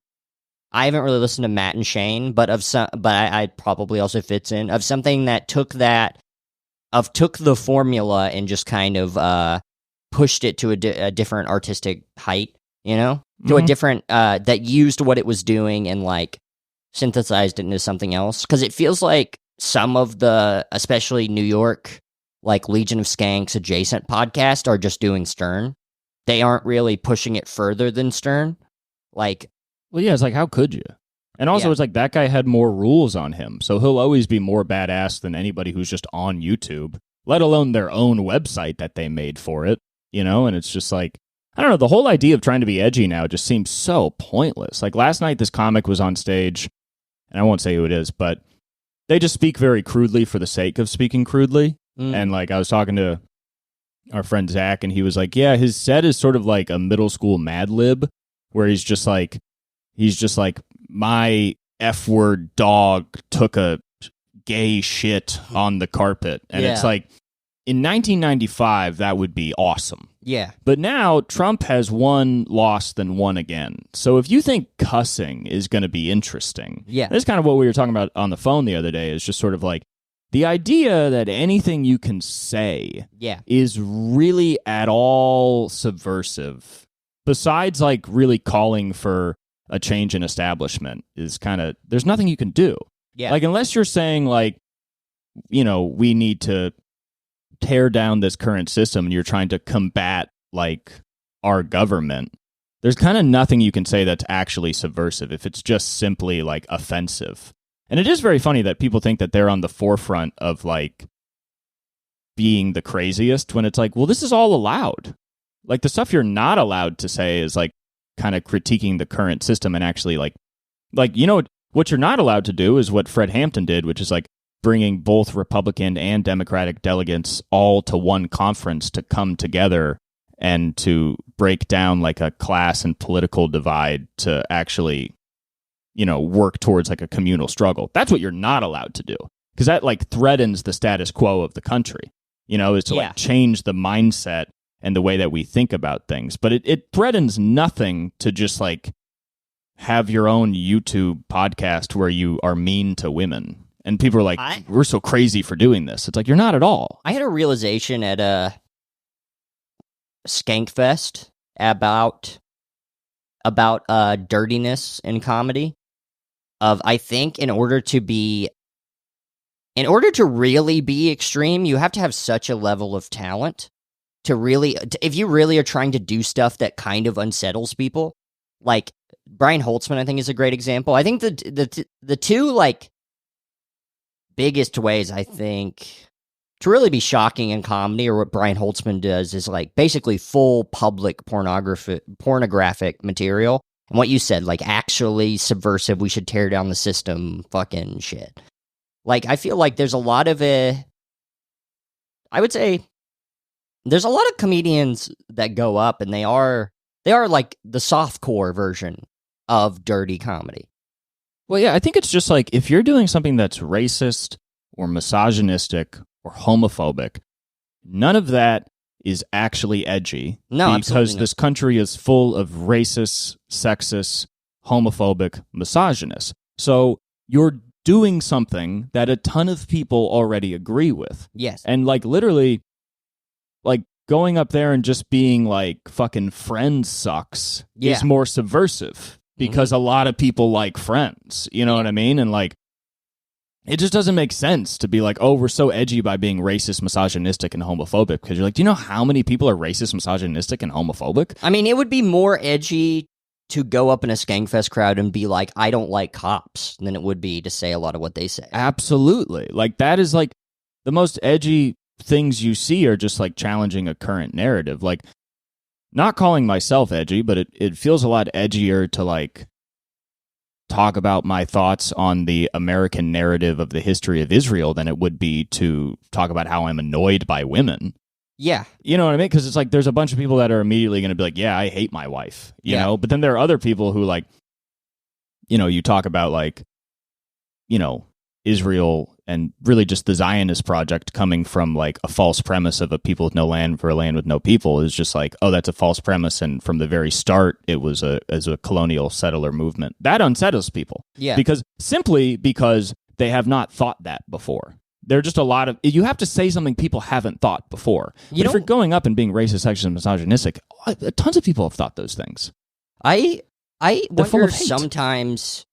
I haven't really listened to Matt and Shane, but I probably also fits in of something that took the formula and just kind of pushed it to a different artistic height, to a different, that used what it was doing and like synthesized it into something else. Because it feels like some of the, especially New York, like Legion of Skanks adjacent podcasts are just doing Stern. They aren't really pushing it further than Stern. Like, well, yeah, it's like, how could you? And also, it's like that guy had more rules on him, so he'll always be more badass than anybody who's just on YouTube, let alone their own website that they made for it, And it's just like, I don't know, the whole idea of trying to be edgy now just seems so pointless. Like last night, this comic was on stage, and I won't say who it is, but they just speak very crudely for the sake of speaking crudely. And like I was talking to our friend Zach, and he was like, yeah, his set is sort of like a middle school Mad Lib, where he's just like, my F-word dog took a gay shit on the carpet. And it's like, in 1995, that would be awesome. Yeah. But now, Trump has won, lost, then won again. So if you think cussing is going to be interesting, that's kind of what we were talking about on the phone the other day, is just sort of like, the idea that anything you can say is really at all subversive, besides like really calling for a change in establishment, is kind of, there's nothing you can do. Yeah. Like, unless you're saying like, we need to tear down this current system and you're trying to combat like our government, there's kind of nothing you can say that's actually subversive if it's just simply like offensive. And it is very funny that people think that they're on the forefront of like being the craziest, when it's like, well, this is all allowed. Like the stuff you're not allowed to say is like kind of critiquing the current system, and actually like what you're not allowed to do is what Fred Hampton did, which is like bringing both Republican and Democratic delegates all to one conference to come together and to break down like a class and political divide to actually, work towards like a communal struggle. That's what you're not allowed to do, because that like threatens the status quo of the country, is to like change the mindset and the way that we think about things. But it threatens nothing to just like have your own YouTube podcast where you are mean to women. And people are like, we're so crazy for doing this. It's like, you're not at all. I had a realization at a Skankfest about dirtiness in comedy. I think in order to really be extreme, you have to have such a level of talent to really, if you really are trying to do stuff that kind of unsettles people. Like Brian Holtzman, I think, is a great example. I think the two like biggest ways, I think, to really be shocking in comedy, or what Brian Holtzman does, is like basically full public pornographic material. And what you said, like actually subversive, we should tear down the system fucking shit. Like, I feel like there's a lot of I would say there's a lot of comedians that go up, and they are like the softcore version of dirty comedy. Well, yeah, I think it's just like, if you're doing something that's racist or misogynistic or homophobic, none of that is actually edgy. No, because this country is full of racist, sexist, homophobic misogynists. So you're doing something that a ton of people already agree with. Yes. And like literally, like going up there and just being like fucking Friends sucks is more subversive, because a lot of people like Friends, you know what I mean? And like, it just doesn't make sense to be like, oh, we're so edgy by being racist, misogynistic, and homophobic. Because you're like, do you know how many people are racist, misogynistic, and homophobic? I mean, it would be more edgy to go up in a Skankfest crowd and be like, I don't like cops, than it would be to say a lot of what they say. Absolutely. Like, that is like the most edgy things you see are just like challenging a current narrative. Like, not calling myself edgy, but it feels a lot edgier to like talk about my thoughts on the American narrative of the history of Israel than it would be to talk about how I'm annoyed by women. Yeah. You know what I mean? Because it's like, there's a bunch of people that are immediately going to be like, yeah, I hate my wife, you know? But then there are other people who like, you talk about like, Israel and really just the Zionist project coming from like a false premise of a people with no land for a land with no people is just like, oh, that's a false premise. And from the very start, it was as a colonial settler movement. That unsettles people. Yeah. Because they have not thought that before. There are just a lot of, you have to say something people haven't thought before. But if you're going up and being racist, sexist, and misogynistic, tons of people have thought those things. I wonder sometimes,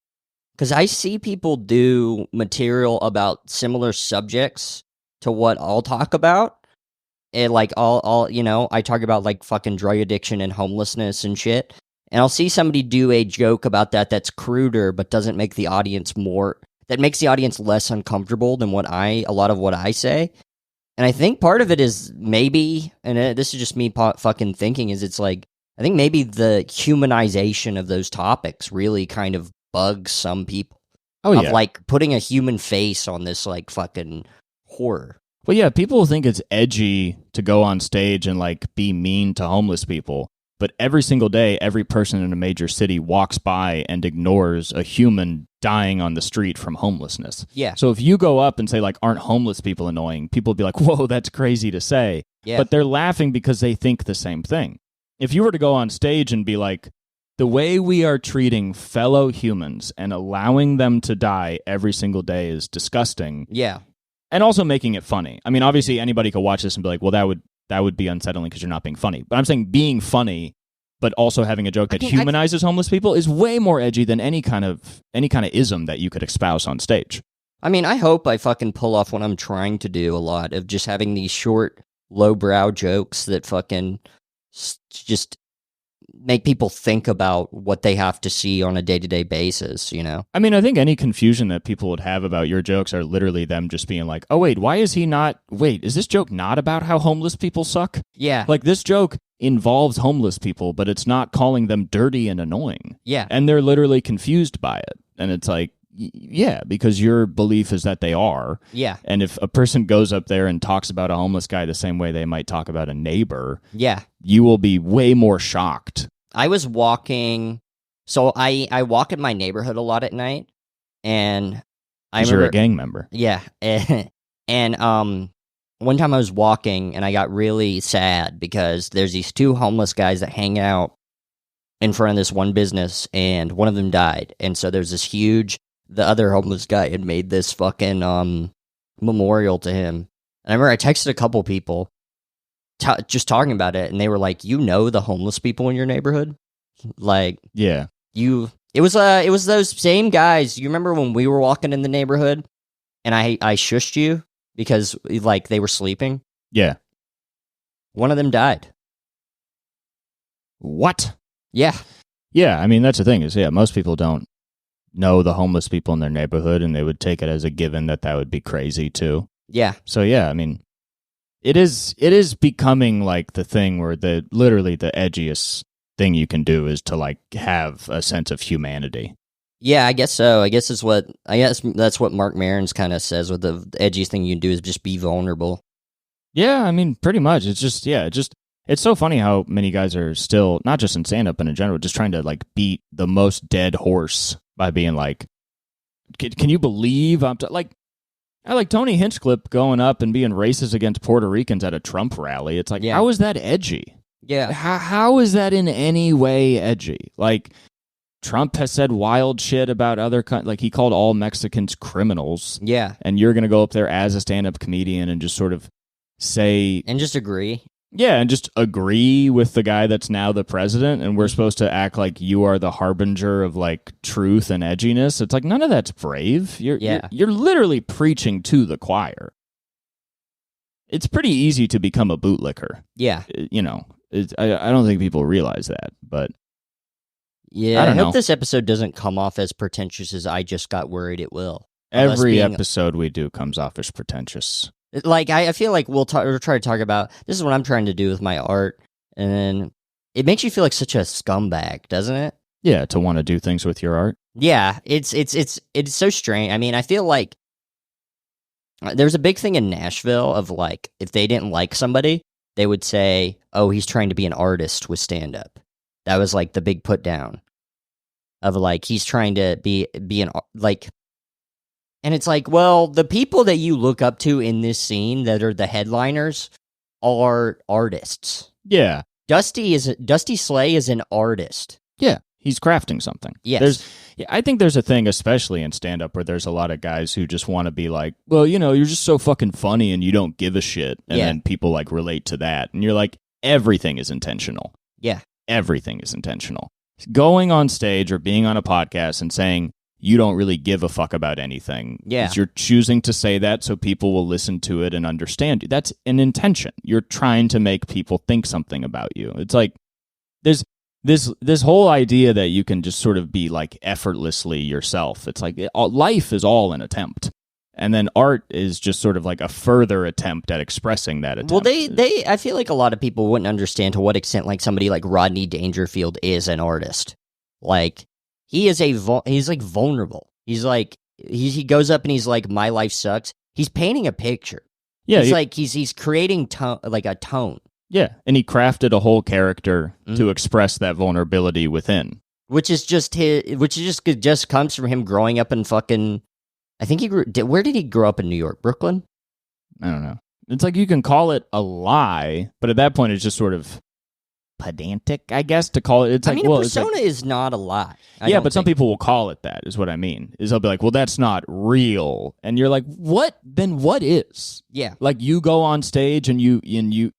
because I see people do material about similar subjects to what I'll talk about. And like I'll I talk about like fucking drug addiction and homelessness and shit. And I'll see somebody do a joke about that's cruder, but doesn't make the audience that makes the audience less uncomfortable than a lot of what I say. And I think part of it is maybe, and this is just me fucking thinking, is it's like, I think maybe the humanization of those topics really kind of bugs some people. Oh, yeah. Of like putting a human face on this like fucking horror. Well, yeah, people think it's edgy to go on stage and like be mean to homeless people. But every single day, every person in a major city walks by and ignores a human dying on the street from homelessness. Yeah. So if you go up and say, like, aren't homeless people annoying? People will be like, whoa, that's crazy to say. Yeah. But they're laughing because they think the same thing. If you were to go on stage and be like, the way we are treating fellow humans and allowing them to die every single day is disgusting. Yeah. And also making it funny. I mean, obviously, anybody could watch this and be like, well, that would be unsettling because you're not being funny. But I'm saying being funny, but also having a joke that humanizes homeless people is way more edgy than any kind of ism that you could espouse on stage. I mean, I hope I fucking pull off what I'm trying to do a lot of just having these short, lowbrow jokes that fucking just make people think about what they have to see on a day-to-day basis, you know? I mean, I think any confusion that people would have about your jokes are literally them just being like, oh, wait, is this joke not about how homeless people suck? Yeah. Like, this joke involves homeless people, but it's not calling them dirty and annoying. Yeah. And they're literally confused by it. And it's like, yeah, because your belief is that they are. Yeah. And if a person goes up there and talks about a homeless guy the same way they might talk about a neighbor, yeah, you will be way more shocked. I was walking, so I walk in my neighborhood a lot at night, and I remember you're a gang member. Yeah, and one time I was walking and I got really sad because there's these two homeless guys that hang out in front of this one business, and one of them died, and so there's this the other homeless guy had made this fucking memorial to him. And I remember I texted a couple people just talking about it, and they were like, you know the homeless people in your neighborhood? Like, yeah. It was those same guys. You remember when we were walking in the neighborhood and I shushed you because like they were sleeping? Yeah. One of them died. What? Yeah. Yeah, I mean, that's the thing is, yeah, most people don't know the homeless people in their neighborhood, and they would take it as a given that would be crazy too. Yeah. So yeah, I mean, it is becoming like the thing where literally the edgiest thing you can do is to like have a sense of humanity. Yeah, I guess so. I guess that's what Mark Maron's kind of says. With the edgiest thing you can do is just be vulnerable. Yeah, I mean, pretty much. It's just it's so funny how many guys are still, not just in stand-up, but in general, just trying to like beat the most dead horse by being like, can you believe I like Tony Hinchcliffe going up and being racist against Puerto Ricans at a Trump rally. It's like, How is that edgy? Yeah. How is that in any way edgy? Like, Trump has said wild shit about other like he called all Mexicans criminals. Yeah. And you're going to go up there as a stand-up comedian and just sort of say... And just agree. Yeah, and just agree with the guy that's now the president, and we're supposed to act like you are the harbinger of like truth and edginess. It's like, none of that's brave. You're literally preaching to the choir. It's pretty easy to become a bootlicker. Yeah. You know, I don't think people realize that, but... Yeah, I hope this episode doesn't come off as pretentious as I just got worried it will. Every episode we do comes off as pretentious. Like, I feel like we'll try to talk about, this is what I'm trying to do with my art, and then it makes you feel like such a scumbag, doesn't it? Yeah, to want to do things with your art. Yeah, it's so strange. I mean, I feel like there's a big thing in Nashville of like, if they didn't like somebody, they would say, oh, he's trying to be an artist with stand-up. That was like the big put down of like, he's trying to be an, like, and it's like, well, the people that you look up to in this scene that are the headliners are artists. Yeah. Dusty Slay is an artist. Yeah. He's crafting something. Yes. I think there's a thing, especially in stand-up, where there's a lot of guys who just want to be like, well, you're just so fucking funny and you don't give a shit. And then people like relate to that. And you're like, everything is intentional. Yeah. Everything is intentional. Going on stage or being on a podcast and saying you don't really give a fuck about anything. Yeah. You're choosing to say that so people will listen to it and understand you. That's an intention. You're trying to make people think something about you. It's like there's this whole idea that you can just sort of be like effortlessly yourself. It's like life is all an attempt. And then art is just sort of like a further attempt at expressing that attempt. Well, I feel like a lot of people wouldn't understand to what extent like somebody like Rodney Dangerfield is an artist. Like he's like vulnerable. He's like he goes up and he's like, my life sucks. He's painting a picture. Yeah, he's creating a tone. Yeah, and he crafted a whole character to express that vulnerability within, which just comes from him growing up in fucking. I think where did he grow up in New York? Brooklyn? I don't know. It's like you can call it a lie, but at that point it's just sort of pedantic, I guess, to call it. It's like, a persona is not a lie. Some people will call it that, is what I mean. Is they'll be like, well, that's not real. And you're like, what? Then what is? Yeah. Like you go on stage and you,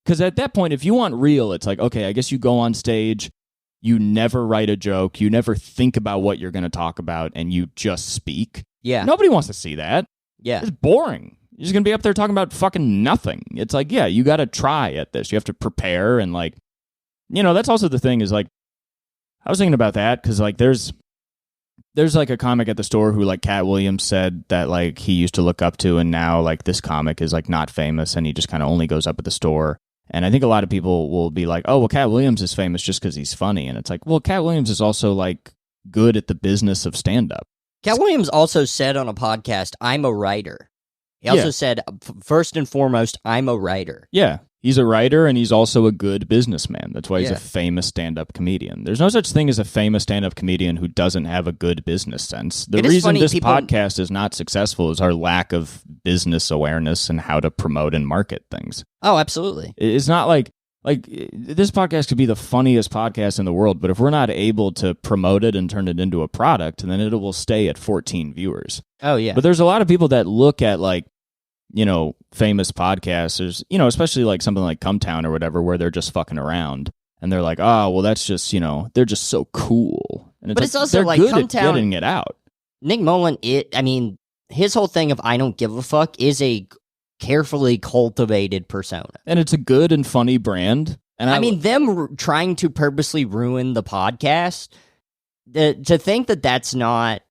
because at that point, if you want real, it's like, okay, I guess you go on stage, you never write a joke, you never think about what you're going to talk about, and you just speak. Yeah. Nobody wants to see that. Yeah. It's boring. You're just going to be up there talking about fucking nothing. It's like, yeah, you got to try at this. You have to prepare and like, that's also the thing is like, I was thinking about that because like there's like a comic at the store who like Cat Williams said that like he used to look up to, and now like this comic is like not famous and he just kind of only goes up at the store. And I think a lot of people will be like, oh, well, Cat Williams is famous just because he's funny. And it's like, well, Cat Williams is also like good at the business of stand-up. Cat Williams also said on a podcast, I'm a writer. He also said, first and foremost, I'm a writer. Yeah, he's a writer and he's also a good businessman. That's why he's a famous stand-up comedian. There's no such thing as a famous stand-up comedian who doesn't have a good business sense. The reason this podcast is not successful is our lack of business awareness and how to promote and market things. Oh, absolutely. It's not like this podcast could be the funniest podcast in the world, but if we're not able to promote it and turn it into a product, then it will stay at 14 viewers. Oh, yeah. But there's a lot of people that look at like, famous podcasters, especially like something like Cumtown or whatever, where they're just fucking around. And they're like, oh, well, that's just, they're just so cool. And it's also they're like good Cumtown, at getting it out. Nick Mullen, his whole thing of I don't give a fuck is a carefully cultivated persona. And it's a good and funny brand. And them trying to purposely ruin the podcast, to think that that's not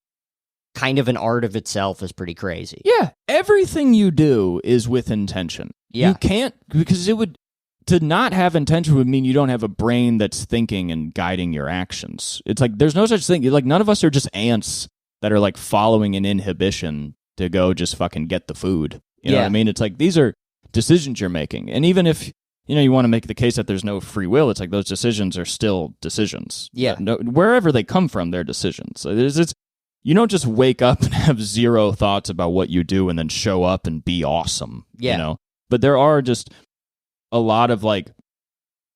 kind of an art of itself is pretty crazy. Yeah, everything you do is with intention. Yeah. You can't, because to not have intention would mean you don't have a brain that's thinking and guiding your actions. It's like, there's no such thing. Like, none of us are just ants that are like following an inhibition to go just fucking get the food. You know what I mean? It's like, these are decisions you're making. And even if, you want to make the case that there's no free will, it's like those decisions are still decisions. Yeah. Wherever they come from, they're decisions. You don't just wake up and have zero thoughts about what you do and then show up and be awesome. Yeah. But there are just a lot of like,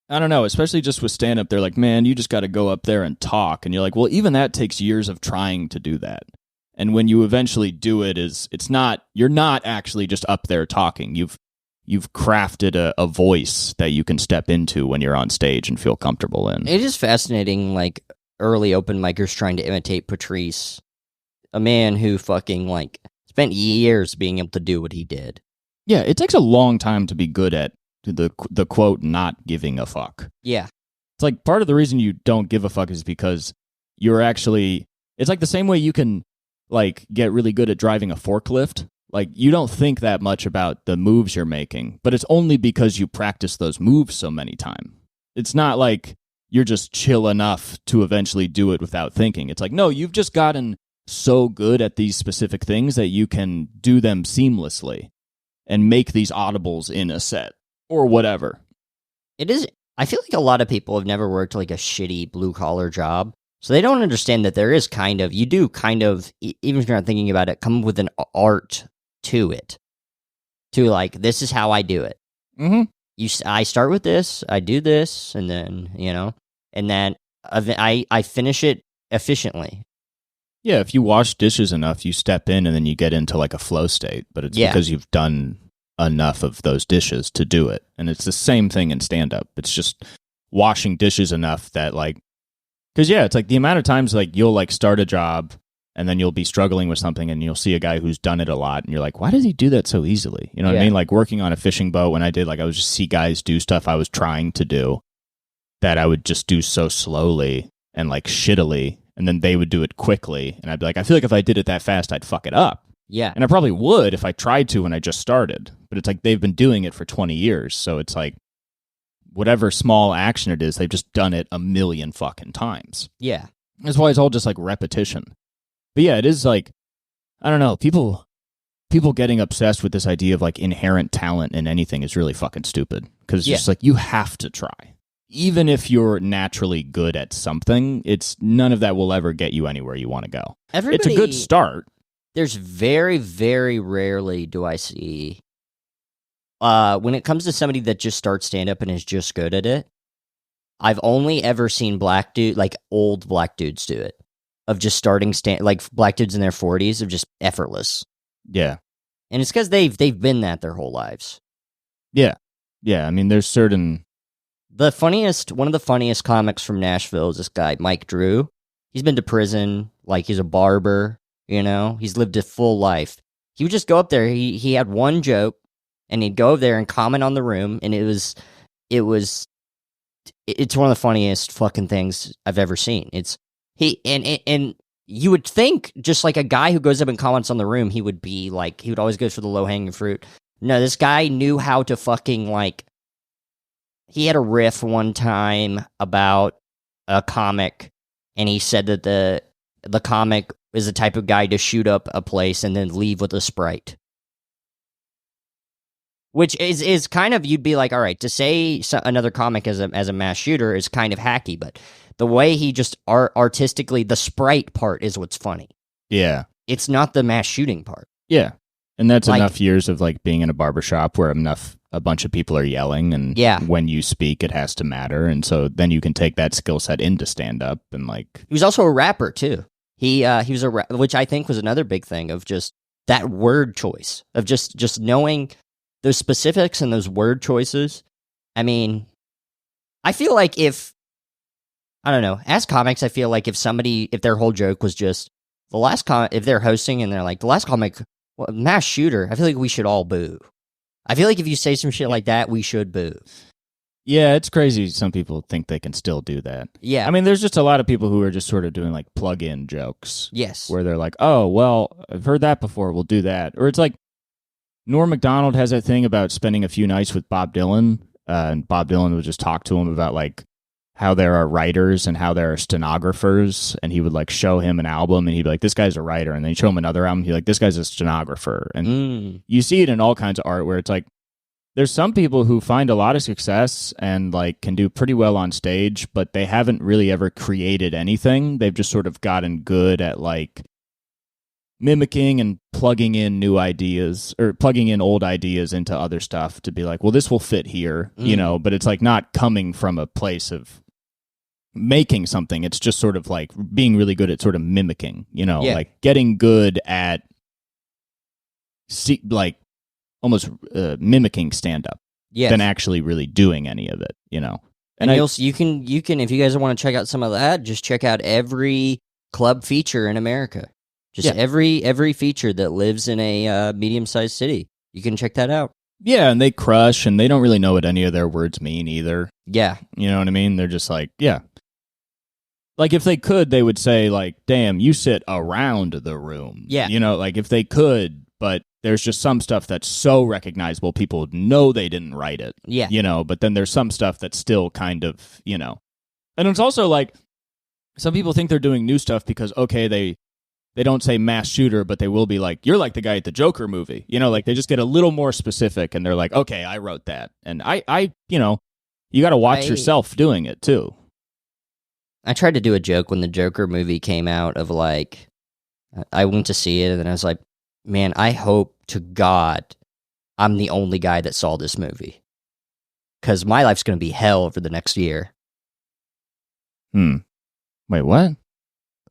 I don't know, especially just with stand-up, they're like, man, you just got to go up there and talk. And you're like, well, even that takes years of trying to do that. And when you eventually do it, you're not actually just up there talking. You've crafted a voice that you can step into when you're on stage and feel comfortable in. It is fascinating, like early open micers trying to imitate Patrice. A man who fucking, like, spent years being able to do what he did. Yeah, it takes a long time to be good at the quote, not giving a fuck. Yeah. It's like part of the reason you don't give a fuck is because you're actually, it's like the same way you can, like, get really good at driving a forklift. Like, you don't think that much about the moves you're making, but it's only because you practice those moves so many times. It's not like you're just chill enough to eventually do it without thinking. It's like, no, you've just gotten so good at these specific things that you can do them seamlessly and make these audibles in a set or whatever. It is. I feel like a lot of people have never worked like a shitty blue collar job, so they don't understand that there is kind of, even if you're not thinking about it, come with an art to it. To like, this is how I do it. Mm-hmm. I start with this, I do this, and then, and then I finish it efficiently. Yeah, if you wash dishes enough, you step in and then you get into like a flow state, but it's because you've done enough of those dishes to do it. And it's the same thing in stand-up. It's just washing dishes enough that like, because it's like the amount of times like you'll like start a job and then you'll be struggling with something and you'll see a guy who's done it a lot and you're like, why does he do that so easily? You know what I mean? Like working on a fishing boat when I did, like I would just see guys do stuff I was trying to do that I would just do so slowly and like shittily, and then they would do it quickly. And I'd be like, I feel like if I did it that fast, I'd fuck it up. Yeah. And I probably would if I tried to when I just started. But it's like they've been doing it for 20 years. So it's like whatever small action it is, they've just done it a million fucking times. Yeah. That's why it's all just like repetition. But yeah, it is like, I don't know, people getting obsessed with this idea of like inherent talent in anything is really fucking stupid. Because it's just like, you have to try. Even if you're naturally good at something, it's none of that will ever get you anywhere you want to go. It's a good start. There's very, very rarely do I see, when it comes to somebody that just starts stand-up and is just good at it, I've only ever seen old black dudes do it, of just starting like black dudes in their 40s of just effortless. Yeah. And it's because they've been that their whole lives. Yeah. Yeah, I mean, there's certain... One of the funniest comics from Nashville is this guy, Mike Drew. He's been to prison, like he's a barber, you know? He's lived a full life. He would just go up there, he had one joke, and he'd go over there and comment on the room, and it's one of the funniest fucking things I've ever seen. And you would think just like a guy who goes up and comments on the room, he would always go for the low-hanging fruit. No, this guy knew how to fucking like, he had a riff one time about a comic, and he said that the comic is the type of guy to shoot up a place and then leave with a Sprite. Which is kind of, you'd be like, all right, to say another comic as a mass shooter is kind of hacky, but the way he just artistically, the Sprite part is what's funny. Yeah. It's not the mass shooting part. Yeah. And that's like, enough years of like being in a barbershop where a bunch of people are yelling, and when you speak, it has to matter. And so then you can take that skill set into stand-up and like... He was also a rapper, too. He was which I think was another big thing of just that word choice, of just knowing those specifics and those word choices. I mean, I feel like as comics, I feel like if their whole joke was just if they're hosting and they're like, the last comic, mass shooter, I feel like we should all boo. I feel like if you say some shit like that, we should boo. Yeah, it's crazy. Some people think they can still do that. Yeah. I mean, there's just a lot of people who are just sort of doing like plug-in jokes. Yes. Where they're like, oh, well, I've heard that before. We'll do that. Or it's like, Norm Macdonald has that thing about spending a few nights with Bob Dylan. And Bob Dylan would just talk to him about like how there are writers and how there are stenographers, and he would like show him an album and he'd be like, this guy's a writer, and then he'd show him another album, he'd be like, this guy's a stenographer. And you see it in all kinds of art where it's like, there's some people who find a lot of success and like can do pretty well on stage, but they haven't really ever created anything. They've just sort of gotten good at like mimicking and plugging in new ideas, or plugging in old ideas into other stuff to be like, well, this will fit here, you know, but it's like not coming from a place of making something. It's just sort of like being really good at sort of mimicking, you know, like getting good at like almost mimicking stand-up than actually really doing any of it, you know. And you can if you guys want to check out some of that, just check out every club feature in America. Just every feature that lives in a medium-sized city. You can check that out. Yeah, and they crush, and they don't really know what any of their words mean either. Yeah. You know what I mean? They're just like, yeah. Like, if they could, they would say, like, damn, you sit around the room. Yeah. You know, like, if they could, but there's just some stuff that's so recognizable, people know they didn't write it. Yeah. You know, but then there's some stuff that's still kind of, you know. And it's also, like, some people think they're doing new stuff because, okay, they don't say mass shooter, but they will be like, you're like the guy at the Joker movie. You know, like, they just get a little more specific, and they're like, okay, I wrote that. And I you know, you got to watch yourself doing it, too. I tried to do a joke when the Joker movie came out of like, I went to see it and then I was like, man, I hope to God I'm the only guy that saw this movie. Because my life's going to be hell for the next year. Wait, what?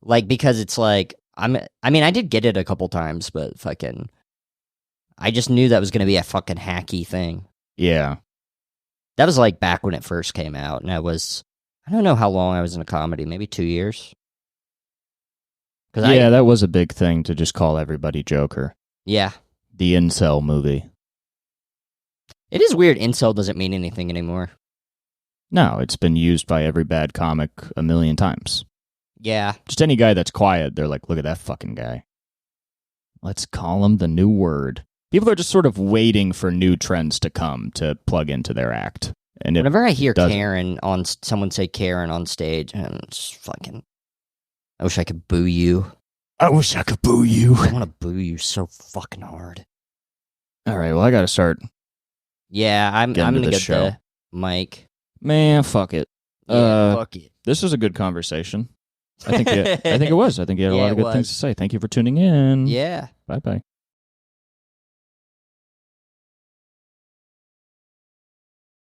Like, because it's like, I mean, I did get it a couple times, but fucking, I just knew that was going to be a fucking hacky thing. Yeah. That was like back when it first came out, and I don't know how long I was in a comedy, maybe 2 years. Yeah, that was a big thing to just call everybody Joker. Yeah. The incel movie. It is weird, incel doesn't mean anything anymore. No, it's been used by every bad comic a million times. Yeah. Just any guy that's quiet, they're like, look at that fucking guy. Let's call him the new word. People are just sort of waiting for new trends to come to plug into their act. And whenever I hear Karen someone say Karen on stage, and it's fucking, I wish I could boo you. I wish I could boo you. I want to boo you so fucking hard. All right, well, I got to start. Yeah, I'm going to get the mic. Man, fuck it. Yeah, fuck it. This was a good conversation. I think it was. I think you had a lot of good things to say. Thank you for tuning in. Yeah. Bye-bye.